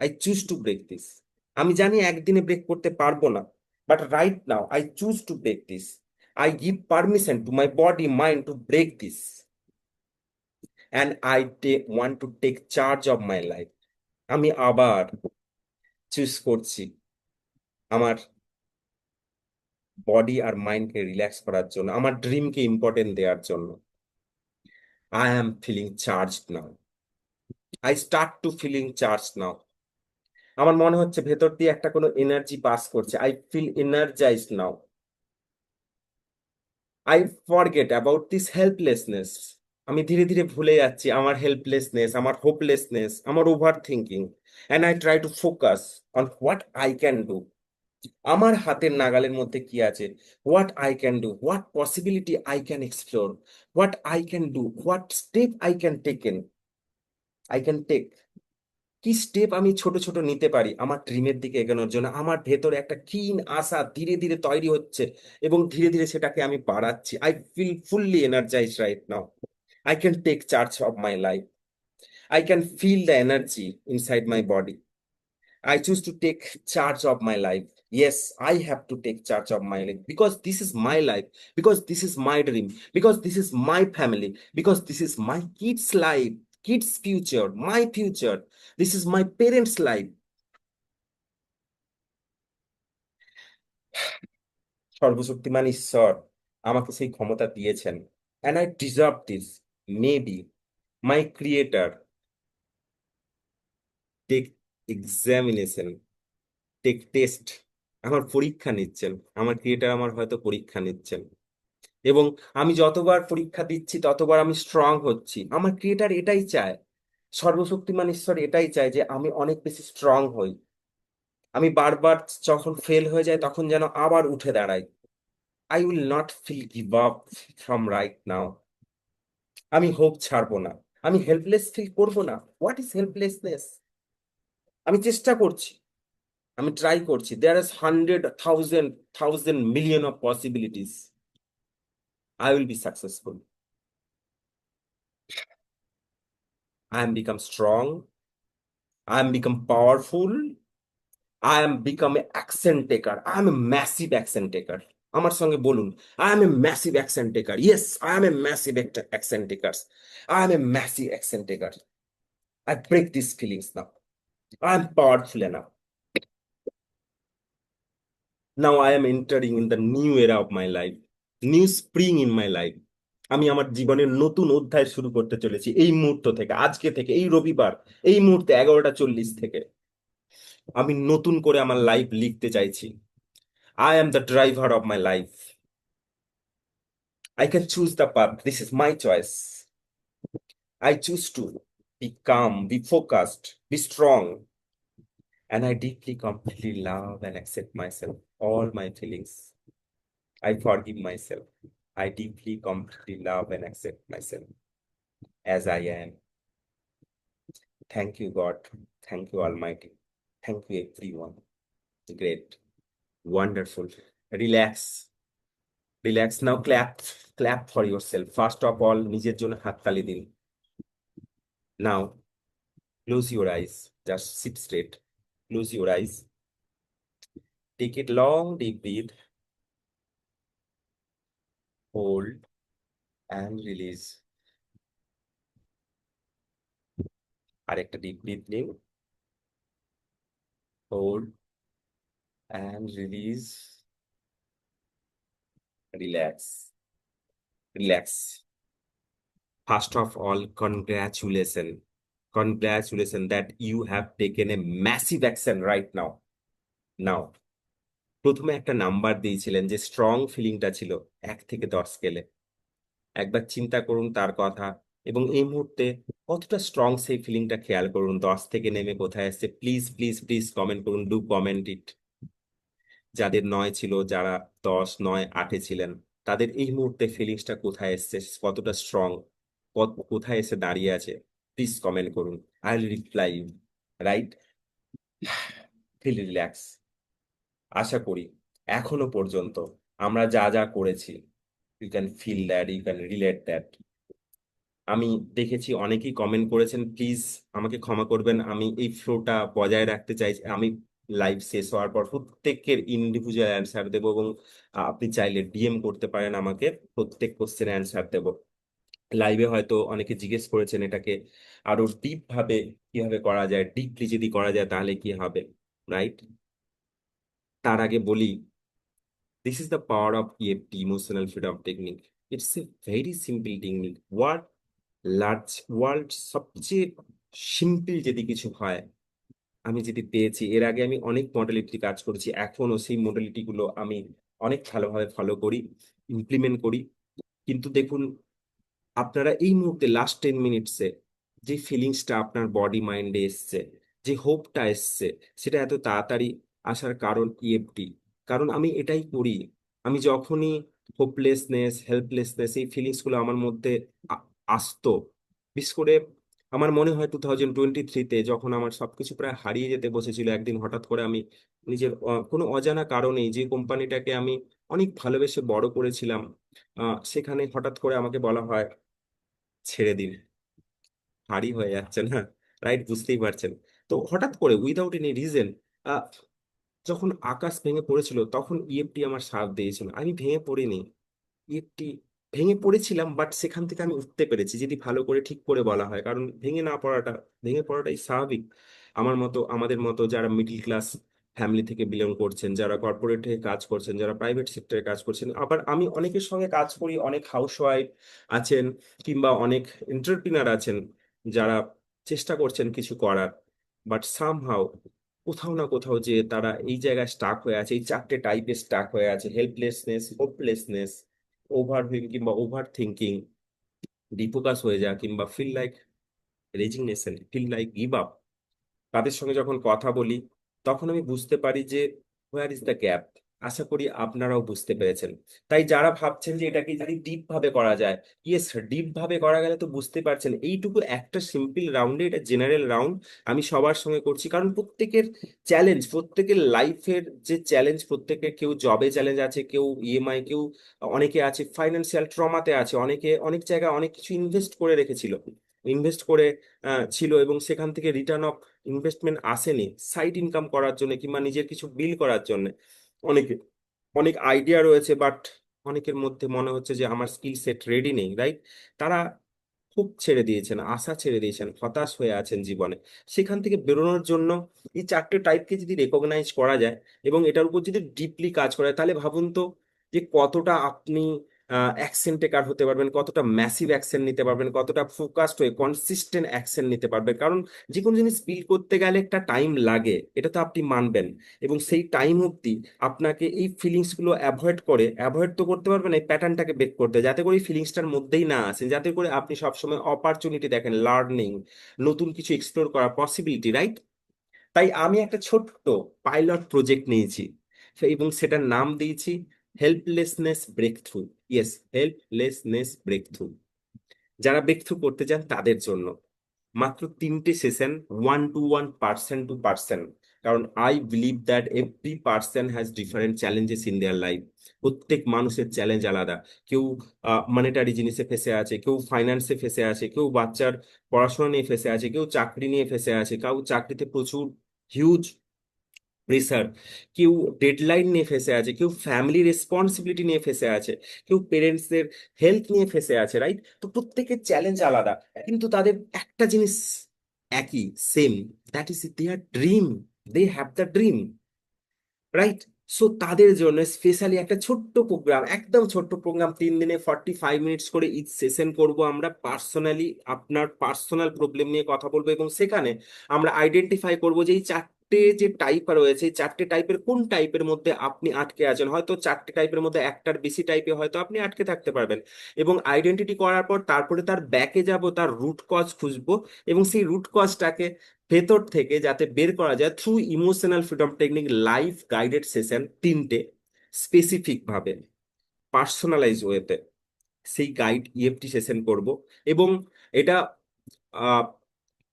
I choose to break this. আমি জানি একদিনে break করতে পারবো না, but right now I choose to break this. I give permission to my body mind to break this, and I want to take charge of my life. আমি আবার choose করছি আমার বডি আর মাইন্ডকে রিল্যাক্স করার জন্য, আমার ড্রিমকে ইম্পর্টেন্ট দেওয়ার জন্য। I am feeling charged now, I start to feeling charge now. আমার মনে হচ্ছে ভেতর দিয়ে একটা কোনো এনার্জি পাস করছে, I feel energized now. I forget about this helplessness. আমি ধীরে ধীরে ভুলে যাচ্ছি আমার হেল্পলেসনেস, আমার হোপলেসনেস, আমার over thinking, and I try to focus on what I can do. আমার হাতের নাগালের মধ্যে কি আছে, what I can do, what possibility I can explore, what I can do, what step I can take. কি step আমি ছোট ছোট নিতে পারি আমার ড্রিমের দিকে এগোনোর জন্য। আমার ভেতরে একটা ক্ষীণ আশা ধীরে ধীরে তৈরি হচ্ছে, এবং ধীরে ধীরে সেটাকে আমি বাড়াচ্ছি। I feel fully energize right now. I can take charge of my life, I can feel the energy inside my body. I choose to take charge of my life. Yes, I have to take charge of my life because this is my life, because this is my dream, because this is my family, because this is my kids' life, kids' future, my future. This is my parents' life. সর্বশক্তিমান ঈশ্বর আমাকে সেই ক্ষমতা দিয়েছেন, and I deserve this. Maybe my creator take examination, take test, আমার পরীক্ষা নিচ্ছেন। আমার ক্রিয়েটার আমার হয়তো পরীক্ষা নিচ্ছেন, এবং আমি যতবার পরীক্ষা দিচ্ছি ততবার আমি স্ট্রং হচ্ছি। আমার ক্রিয়েটার এটাই চায়, সর্বশক্তিমান ঈশ্বর এটাই চায় যে আমি অনেক বেশি স্ট্রং হই। আমি বারবার যখন ফেল হয়ে যায় তখন যেন আবার উঠে দাঁড়াই। I will not feel give up from right now. আমি হোপ ছাড়বো না, আমি হেল্পলেস ফিল করবো না। What is helplessness? আমি চেষ্টা করছি, আমি ট্রাই করছি। There is hundred thousand thousand million of possibilities. I will be successful. I am become strong. I am become powerful. I am become an action taker. I am a massive action taker. আমার সঙ্গে বলুন, I am a massive action taker, yes I am a massive action taker, I am a massive action taker, I break this feelings now, I am powerful enough, now I am entering in the new era of my life, new spring in my life. আমি আমার জীবনের নতুন অধ্যায় শুরু করতে চলেছি এই মুহূর্ত থেকে, আজকে থেকে, এই রবিবার, এই মুহূর্তে 11টা 40 থেকে আমি নতুন করে আমার লাইফ লিখতে চাইছি। I am the driver of my life, I can choose the path, this is my choice, I choose to be calm, be focused, be strong, and I deeply completely love and accept myself, all my feelings. I forgive myself. I deeply completely love and accept myself as I am. Thank you, God. Thank you, Almighty. Thank you, everyone. Great. Wonderful. Relax. Relax. Now clap. Clap for yourself. First of all, নিজের জন্য হাততালি দিন। Now, close your eyes. Just sit straight. Close your eyes. Take it long, deep breath. Hold and release. আরেকটা deep breath নিন, hold and release, relax, relax. First of all, congratulation, congratulation that you have taken a massive action right now. Now, প্রথমে একটা number দিয়েছিলেন যে strong ফিলিংটা ছিল 1 থেকে 10 স্কেলে। একবার চিন্তা করুন তার কথা, এবং এই মুহূর্তে কতটা স্ট্রং সেই ফিলিংটা খেয়াল করুন। 10 থেকে নেমে কোথায় আসছে, প্লিজ প্লিজ প্লিজ কমেন্ট করুন, ডু কমেন্ট ইট। যাদের 9 ছিল, যারা 10, 9, 8-এ ছিলেন, তাদের এই মুহূর্তে ফিলিংসটা কোথায় এসছে, কতটা স্ট্রং, কোথায় এসে দাঁড়িয়ে আছে, প্লিজ কমেন্ট করুন। I will reply you, right? Feel relax. আশা করি এখনো পর্যন্ত আমরা যা যা করেছি, you can feel that, you can relate that. আমি দেখেছি অনেকেই কমেন্ট করেছেন, প্লিজ আমাকে ক্ষমা করবেন, আমি এই ফ্লোটা বজায় রাখতে চাইছি। আমি লাইভ শেষ হওয়ার পর প্রত্যেকের ইন্ডিভিজুয়াল অ্যান্সার দেবো, এবং আপনি চাইলে ডিএম করতে পারেন আমাকে, প্রত্যেক কোশ্চেন অ্যান্সার দেবো। লাইভে হয়তো অনেকে জিজ্ঞেস করেছেন এটাকে আরো ডিপ ভাবে কিভাবে করা যায়, ডিপলি যদি করা যায় তাহলে কি হবে, রাইট? তার আগে বলি, this is the power of EFT, emotional freedom technique. It's a very simple technique. World সবচেয়ে সিম্পল যদি কিছু হয়, আমি যেটি পেয়েছি, এর আগে আমি অনেক মডেলিটি কাজ করেছি, এখনো সেই মডেলিটি গুলো আমি অনেক ভালোভাবে ফলো করি, ইমপ্লিমেন্ট করি। কিন্তু দেখুন, আপনারা এই মুহূর্তে লাস্ট 10 মিনিটসে যে ফিলিংসটা আপনার বডি মাইন্ডে এসছে, যে হোপটা এসছে, সেটা এত তাড়াতাড়ি আসার কারণ ইএফটি। কারণ আমি এটাই করি। আমি যখনই হোপলেসনেস, হেল্পলেসনেস, এই ফিলিংস গুলো আমার মধ্যে আসতো, বিশেষ করে আমার মনে হয় 2023-তে, যখন আমার সবকিছু প্রায় হারিয়ে যেতে বসেছিল, একদিন হঠাৎ করে আমি নিজের কোনো অজানা কারণেই, যে কোম্পানিটাকে আমি অনেক ভালোবেসে বড় করেছিলাম, সেখানে হঠাৎ করে আমাকে বলা হয় ছেড়ে দিন। ভারী হয়ে যাচ্ছে না, রাইট? বুঝতেই পারছেন। তো হঠাৎ করে উইদাউট এনি রিজন, যখন আকাশ ভেঙে পড়েছিল, তখন ইএফটি আমার সাথ দিয়েছিল। আমি ভেঙে পড়িনি, একটি ভেঙে পড়েছিলাম, বাট সেখান থেকে আমি উঠতে পেরেছি, যদি ভালো করে ঠিক করে বলা হয়। কারণ ভেঙে পড়াটাই স্বাভাবিক। আমার মতো, আমাদের মতো যারা মিডল ক্লাস ফ্যামিলি থেকে বিলং করছেন, যারা কর্পোরেটে কাজ করছেন, যারা প্রাইভেট সেক্টরে কাজ করছেন, আবার আমি অনেকের সঙ্গে কাজ করি, অনেক হাউসওয়াইফ আছেন, কিংবা অনেক এন্টারপ্রিনার আছেন, যারা চেষ্টা করছেন কিছু করার, বাট সামহাউ কোথাও না কোথাও যে তারা এই জায়গায় স্টাক হয়ে আছে, এই 4টে টাইপে স্টাক হয়ে আছে: হেল্পলেসনেস, হোপলেসনেস, ওভারভিউ কিংবা ওভার থিঙ্কিং, ডিফোকাস হয়ে যা, কিংবা feel like resignation, feel like give up. তাদের সঙ্গে যখন কথা বলি, তখন আমি বুঝতে পারি যে হোয়ার ইজ দ্য গ্যাপ। আশা করি আপনারাও বুঝতে পেরেছেন। তাই যারা ভাবছেন যে এটাকে যদি ডিপ ভাবে করা যায়, ইয়েস, ডিপ ভাবে করা গেলে তো বুঝতে পারছেন, এইটুকু একটা সিম্পল রাউন্ডে, এটা জেনারেল রাউন্ড, আমি সবার সঙ্গে করছি। কারণ প্রত্যেকের চ্যালেঞ্জ, প্রত্যেকের লাইফের যে চ্যালেঞ্জ, প্রত্যেকের, কেউ জবে চ্যালেঞ্জ আছে, কেউ ইএমআই, কেউ, অনেকে আছে ফাইন্যান্সিয়াল ট্রমাতে আছে, অনেকে অনেক জায়গায় অনেক কিছু ইনভেস্ট করে রেখেছিল, ইনভেস্ট করে ছিল, এবং সেখান থেকে রিটার্ন অফ ইনভেস্টমেন্ট আসেনি, সাইড ইনকাম করার জন্য কিংবা নিজের কিছু বিল করার জন্য। অনেকে অনেক আইডিয়া রয়েছে, বাট অনেকের মধ্যে মনে হচ্ছে যে আমার স্কিল সেট রেডি নেই, রাইট? তারা খুব ছেড়ে দিয়েছেন, আশা ছেড়ে দিয়েছেন, হতাশ হয়ে আছেন জীবনে। সেখান থেকে বেরোনোর জন্য এই চারটে টাইপকে যদি রেকগনাইজ করা যায় এবং এটার উপর যদি ডিপলি কাজ করা যায়, তাহলে ভাবুন তো যে কতটা আপনি অ্যাকশন টেকার হতে পারবেন, কতটা ম্যাসিভ অ্যাকশন নিতে পারবেন, কতটা ফোকাসড হয়ে কনসিস্টেন্ট অ্যাকশন নিতে পারবেন। কারণ যে কোনো জিনিস বিল্ড করতে গেলে একটা টাইম লাগে, এটা তো আপনি মানবেন। এবং সেই টাইম অবধি আপনাকে এই ফিলিংস গুলো অ্যাভয়েড তো করতে পারবেন, এই প্যাটার্নটাকে ব্রেক করতে, যাতে করে এই ফিলিংসটার মধ্যেই না আসেন, যাতে করে আপনি সবসময় অপরচুনিটি দেখেন, লার্নিং, নতুন কিছু এক্সপ্লোর করার পসিবিলিটি, রাইট? তাই আমি একটা ছোট্ট পাইলট প্রজেক্ট নিয়েছি, এবং সেটার নাম দিয়েছি helplessness breakthrough. Yes, helplessness breakthrough. যারা ব্রেক থ্রু করতে চান তাদের জন্য মাত্র 3টে session, 1 to 1, person to person. কারণ I believe that every person has different challenges in their life. প্রত্যেক মানুষের চ্যালেঞ্জ আলাদা। কেউ মনিটারি জিনিসে ফেসে আছে, কেউ ফাইন্যান্সে ফেসে আছে, কেউ বাচ্চার পড়াশোনা নিয়ে ফেসে আছে, কেউ চাকরি নিয়ে ফেসে আছে, কেউ চাকরিতে প্রচুর হিউজ প্রেসার, কেউ ডেডলাইন নিয়ে ফেসে আছে, কেউ ফ্যামিলি রেসপন্সিবিলিটি নিয়ে ফেসে আছে, কেউ পেরেন্টসদের হেলথ নিয়ে ফেসে আছে, রাইট? তো প্রত্যেকের চ্যালেঞ্জ আলাদা, কিন্তু তাদের একটা জিনিস একই, same, that is their dream. They have the dream, right? So তাদের জন্য স্পেশালি একটা ছোট্ট প্রোগ্রাম, একদম ছোট্ট প্রোগ্রাম, 3 দিনে 45 মিনিটস করে ইচ সেশন করব আমরা। পার্সোনালি আপনার পার্সোনাল প্রবলেম নিয়ে কথা বলবো, এবং সেখানে আমরা আইডেন্টিফাই করব যে এই চারটে যে টাইপ রয়েছে, এই চারটে টাইপের কোন টাইপের মধ্যে আপনি আটকে আছেন। হয়তো চারটে টাইপের মধ্যে একটার বেশি টাইপে হয়তো আপনি আটকে থাকতে পারবেন। এবং আইডেন্টিটি করার পর তারপরে তার ব্যাকে যাব, তার রুট কজ খুঁজবো, এবং সেই রুট কজটাকে ভেতর থেকে যাতে বের করা যায় through emotional freedom technique, life guided session 3টে, স্পেসিফিক ভাবে পার্সোনালাইজ ওয়েতে সেই গাইড ইএফটি সেশন করব। এবং এটা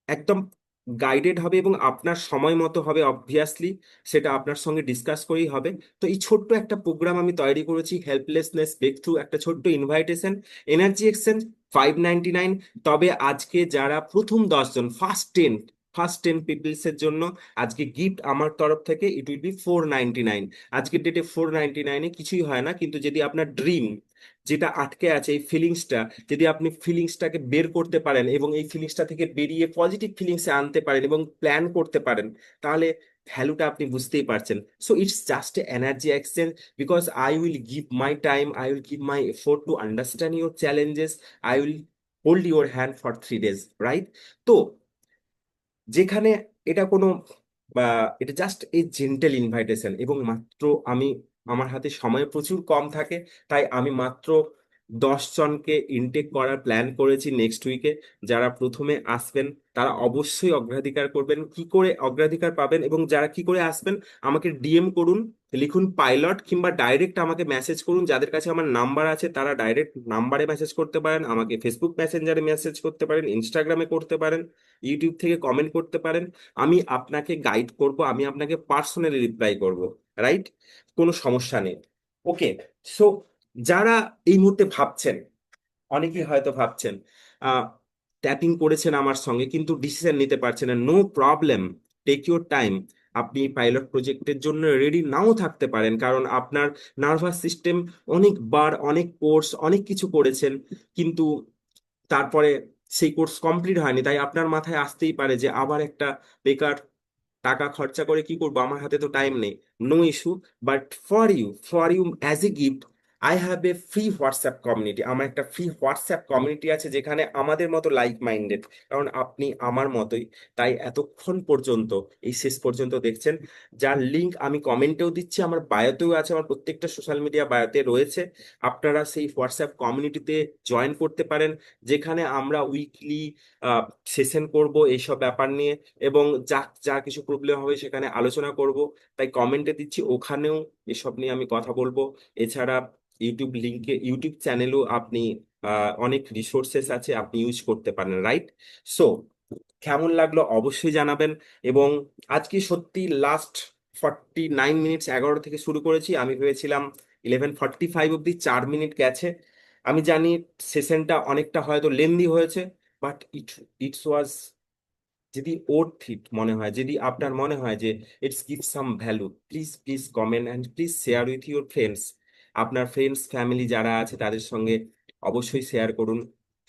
একদম গাইডেড হবে এবং আপনার সময় মতো হবে, অবভিয়াসলি সেটা আপনার সঙ্গে ডিসকাস করেই হবে। তো এই ছোট্ট একটা প্রোগ্রাম আমি তৈরি করেছি, হেল্পলেসনেস ব্রেক থ্রু, একটা ছোট্ট ইনভাইটেশন, এনার্জি এক্সচেঞ্জ, 599। তবে আজকে যারা প্রথম 10 জন, ফার্স্ট টেন পিপলস এর জন্য আজকে গিফট আমার তরফ থেকে, ইট উইল বি 499। আজকের ডেটে 499-এ কিছুই হয় না, কিন্তু যদি আপনার ড্রিম যেটা আটকে আছে, এই ফিলিংসটা, যদি আপনি ফিলিংসটাকে বের করতে পারেন এবং এই ফিলিংসটা থেকে বেরিয়ে পজিটিভ ফিলিংসে আনতে পারেন এবং প্ল্যান করতে পারেন, তাহলে ভ্যালুটা আপনি বুঝতেই পারছেন। So it's just a energy exchange, because I will give my time, I will give my effort to understand your challenges, I will hold your hand for 3 days, right? তো যেখানে এটা কোনো বা এটা জাস্ট এই জেন্টেল ইনভাইটেশন, এবং মাত্র আমি, আমার হাতে সময় প্রচুর কম থাকে, তাই আমি মাত্র 10 জনকে ইনটেক করার প্ল্যান করেছি নেক্সট উইকে। যারা প্রথমে আসবেন তারা অবশ্যই অগ্রাধিকার করবেন। কি করে অগ্রাধিকার পাবেন এবং যারা কি করে আসবেন, আমাকে ডিএম করুন, লিখুন পাইলট, কিংবা ডাইরেক্ট আমাকে মেসেজ করুন। যাদের কাছে আমার নাম্বার আছে তারা ডাইরেক্ট নাম্বারে মেসেজ করতে পারেন, আমাকে ফেসবুক মেসেঞ্জারে মেসেজ করতে পারেন, ইনস্টাগ্রামে করতে পারেন, ইউটিউব থেকে কমেন্ট করতে পারেন। আমি আপনাকে গাইড করব, আমি আপনাকে পার্সোনালি রিপ্লাই করব, রাইট? কোনো সমস্যা নেই। ওকে। সো যারা এই মুহূর্তে ভাবছেন, অনেকেই হয়তো ভাবছেন ট্যাপিং করেছেন আমার সঙ্গে কিন্তু ডিসিশন নিতে পারছেন না, no problem, take your time. আপনি পাইলট প্রজেক্টের জন্য রেডি নাও থাকতে পারেন, কারণ আপনার নার্ভাস সিস্টেম অনেকবার অনেক কোর্স অনেক কিছু করেছেন, কিন্তু তারপরে সেই কোর্স কমপ্লিট হয়নি, তাই আপনার মাথায় আসতেই পারে যে আবার একটা বেকার টাকা খরচা করে কি করবো, আমার হাতে তো টাইম নেই। No issue, but for you as a gift, I have a free WhatsApp community. আমার একটা ফ্রি হোয়াটসঅ্যাপ কমিউনিটি আছে, যেখানে আমাদের মতো লাইক মাইন্ডেড, কারণ আপনি আমার মতোই, তাই এতক্ষণ পর্যন্ত, এই শেষ পর্যন্ত দেখছেন, যার লিঙ্ক আমি কমেন্টেও দিচ্ছি, আমার বায়োতেও আছে, আমার প্রত্যেকটা সোশ্যাল মিডিয়া বায়োতে রয়েছে। আপনারা সেই হোয়াটসঅ্যাপ কমিউনিটিতে জয়েন করতে পারেন, যেখানে আমরা উইকলি সেশন করব এইসব ব্যাপার নিয়ে, এবং যা যা কিছু প্রবলেম হবে সেখানে আলোচনা করব। তাই কমেন্টে দিচ্ছি, ওখানেও এসব নিয়ে আমি কথা বলবো। এছাড়া ইউটিউব চ্যানেলও আপনি অনেক রিসোর্সেস আছে, আপনি ইউজ করতে পারেন, রাইট? সো কেমন লাগলো অবশ্যই জানাবেন। এবং আজকে সত্যি লাস্ট 49 মিনিটস, 11 থেকে শুরু করেছি, আমি ভেবেছিলাম 11:45 অব্দি, 4 মিনিট গেছে। আমি জানি সেশনটা অনেকটা হয়তো লেন্দি হয়েছে, বাট ইটস ওয়াজ যদি ওর থিট মনে হয়, যদি আপনার মনে হয় যে it's give some value, please please comment and please share with your friends. আপনার ফ্রেন্ডস ফ্যামিলি যারা আছে তাদের সঙ্গে অবশ্যই শেয়ার করুন,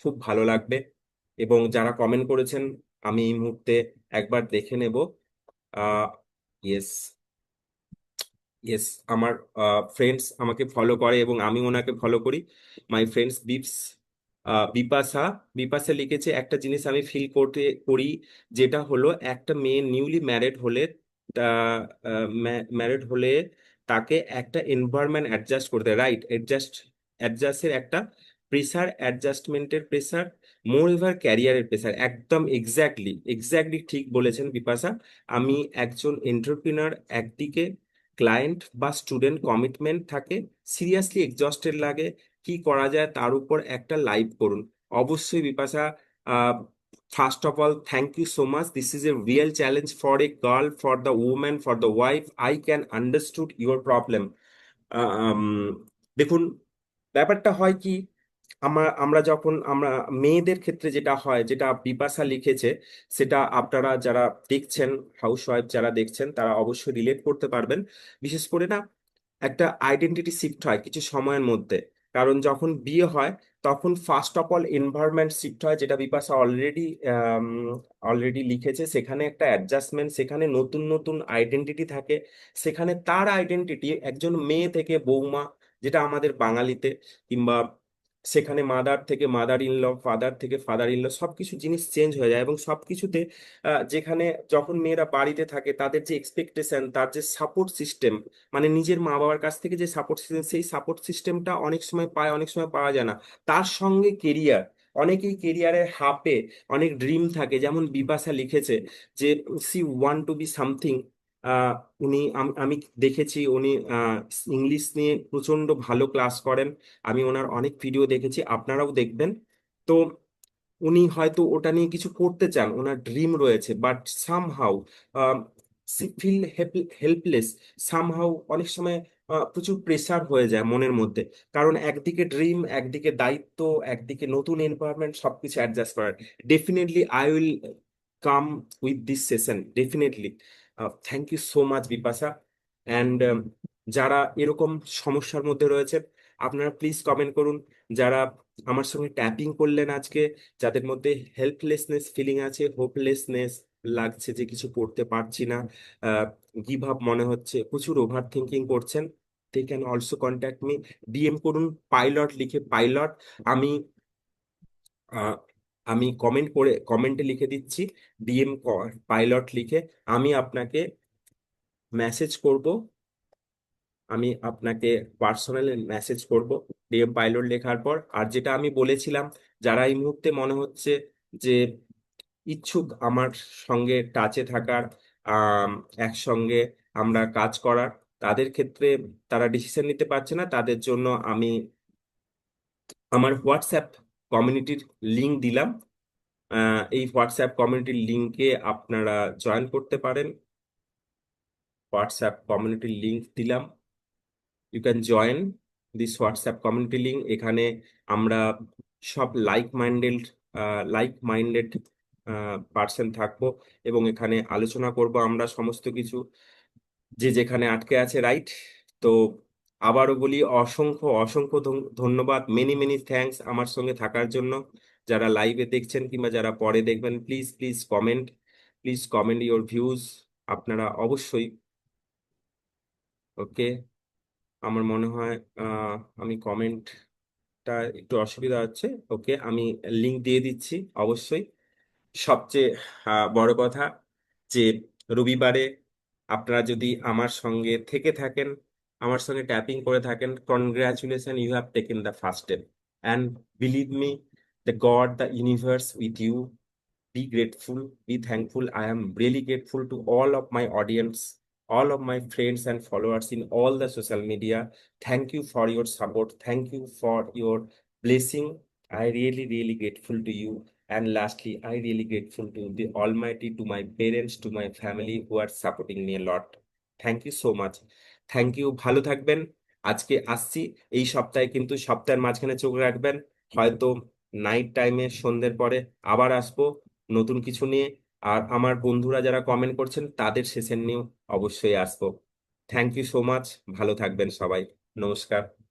খুব ভালো লাগবে। এবং যারা কমেন্ট করেছেন আমি এই মুহূর্তে একবার দেখে নেব। ইয়েস, ইয়েস, আমার ফ্রেন্ডস আমাকে ফলো করে এবং আমি ওনাকে ফলো করি। মাই ফ্রেন্ডস বিপাশা বিপাশা লিখেছে, একটা জিনিস আমি ফিল করতে করি, যেটা হলো একটা মেয়ে নিউলি ম্যারিড হলে ম্যারিড হলে তাকে একটা এনভায়রনমেন্ট অ্যাডজাস্ট করতে, রাইট, অ্যাডজাস্টের একটা প্রেসার, অ্যাডজাস্টমেন্টের প্রেসার, মোর এভার ক্যারিয়ারের প্রেসার। একদম এক্স্যাক্টলি এক্স্যাক্টলি ঠিক বলেছেন বিপাশা। আমি একজন এন্টারপ্রিনার, একদিকে ক্লায়েন্ট বা স্টুডেন্ট কমিটমেন্ট থাকে, সিরিয়াসলি এক্সস্টেড লাগে, কি করা যায় তার উপর একটা লাইভ করুন। অবশ্যই Bipasha, first of all thank you so much, this is a real challenge for a girl, for the women, for the wife. I can understood your problem. দেখুন, ব্যাপারটা হয় কি, আমরা যখন আমরা মেয়েদের ক্ষেত্রে যেটা হয়, যেটা বিপাশা লিখেছে, সেটা আপনারা যারা দেখছেন, হাউস ওয়াইফ যারা দেখছেন তারা অবশ্যই রিলেট করতে পারবেন। বিশেষ করে না, একটা আইডেন্টিটি শিফট হয় কিছু সময়ের মধ্যে। কারণ যখন বিয়ে হয় তখন first of all environment shift হয়, যেটা বিপাশা অলরেডি লিখেছে। সেখানে একটা অ্যাডজাস্টমেন্ট, সেখানে নতুন নতুন আইডেন্টিটি থাকে। সেখানে তার আইডেন্টিটি একজন মেয়ে থেকে বৌমা, যেটা আমাদের বাঙালিতে, কিংবা সেখানে মাদার থেকে মাদার ইন ল, ফাদার থেকে ফাদার ইন ল, সবকিছু জিনিস চেঞ্জ হয়ে যায়। এবং সবকিছুতে যেখানে যখন মেয়েরা বাড়িতে থাকে তাদের যে এক্সপেকটেশন, তার যে সাপোর্ট সিস্টেম, মানে নিজের মা বাবার কাছ থেকে যে সাপোর্ট সিস্টেম, সেই সাপোর্ট সিস্টেমটা অনেক সময় পায়, অনেক সময় পাওয়া যায় না। তার সঙ্গে কেরিয়ার, অনেকেই কেরিয়ারের হাপে অনেক ড্রিম থাকে, যেমন বিপাশা লিখেছে যে she want to be something. Ah উনি আমি দেখেছি উনি ইংলিশ নিয়ে প্রচন্ড ভালো ক্লাস করেন। আমি ওনার অনেক ভিডিও দেখেছি, আপনারাও দেখবেন। তো উনি হয়তো ওটা নিয়ে কিছু করতে চান, ওনার ড্রিম রয়েছে, but somehow feel helpless. Somehow অনেক সময় প্রচুর প্রেসার হয়ে যায় মনের মধ্যে। কারণ একদিকে ড্রিম, একদিকে দায়িত্ব, একদিকে নতুন এনভায়রনমেন্ট, সবকিছু অ্যাডজাস্ট করার। Definitely I will come with this session, definitely. Thank you so much Bipasha. And যারা এরকম সমস্যার মধ্যে রয়েছে, আপনারা প্লিজ কমেন্ট করুন। যারা আমার সঙ্গে ট্যাপিং করলেন আজকে, যাদের মধ্যে হেল্পলেসনেস ফিলিং আছে, হোপলেসনেস লাগছে যে কিছু করতে পারছি না, গিভ আপ মনে হচ্ছে, প্রচুর ওভার থিঙ্কিং করছেন, they can also contact me. DM করুন পাইলট লিখে, পাইলট। আমি আহ, আমি কমেন্টে লিখে দিচ্ছি, ডিএম পাইলট লিখে আমি আপনাকে মেসেজ করব। আমি আপনাকে পার্সোনালি মেসেজ করব ডিএম পাইলট লেখার পর। আর যেটা আমি বলেছিলাম, যারা এই মুহূর্তে মনে হচ্ছে যে ইচ্ছুক আমার সঙ্গে টাচে থাকার, আম, একসঙ্গে আমরা কাজ করার, তাদের ক্ষেত্রে তারা ডিসিশন নিতে পারছে না, তাদের জন্য আমি আমার হোয়াটসঅ্যাপ কমিউনিটির লিংক দিলাম। এই হোয়াটসঅ্যাপ কমিউনিটির লিংকে আপনারা জয়েন করতে পারেন। হোয়াটসঅ্যাপ কমিউনিটির লিংক দিলাম, you can join this WhatsApp community link. এখানে আমরা সব লাইক মাইন্ডেড পার্সন থাকবো, এবং এখানে আলোচনা করব আমরা সমস্ত কিছু, যে যেখানে আটকে আছে, রাইট। তো আবারও বলি, অসংখ্য অসংখ্য ধন্যবাদ, মেনি মেনি থ্যাঙ্কস আমার সঙ্গে থাকার জন্য। যারা লাইভে দেখছেন কিংবা যারা পরে দেখবেন, please please comment, please comment your views. আপনারা অবশ্যই, ওকে, আমার মনে হয় আমি কমেন্টটা একটু অসুবিধা হচ্ছে। ওকে, আমি লিংক দিয়ে দিচ্ছি অবশ্যই। সবচেয়ে বড় কথা যে রবিবারে আপনারা যদি আমার সঙ্গে থেকে থাকেন, আমার সঙ্গে ট্যাপিং করে থাকেন, congratulation, you have taken the first step. And believe me, the God, the universe with you. Be grateful, be thankful. I am really grateful to all of my audience, all of my friends and followers in all the social media. Thank you for your support. Thank you for your blessing. I really, really grateful to you. And lastly, I really grateful to the Almighty, to my parents, to my family who are supporting me a lot. Thank you so much, thank you, ভালো থাকবেন। আজকে আসছি, এই সপ্তাহে কিন্তু সপ্তাহের মাঝখানে চোখ রাখবেন, হয়তো নাইট টাইমে সন্ধ্যের পরে আবার আসবো নতুন কিছু নিয়ে। আর আমার বন্ধুরা যারা কমেন্ট করছেন তাদের সেশন নিয়েও অবশ্যই আসবো। Thank you so much. ভালো থাকবেন সবাই। নমস্কার।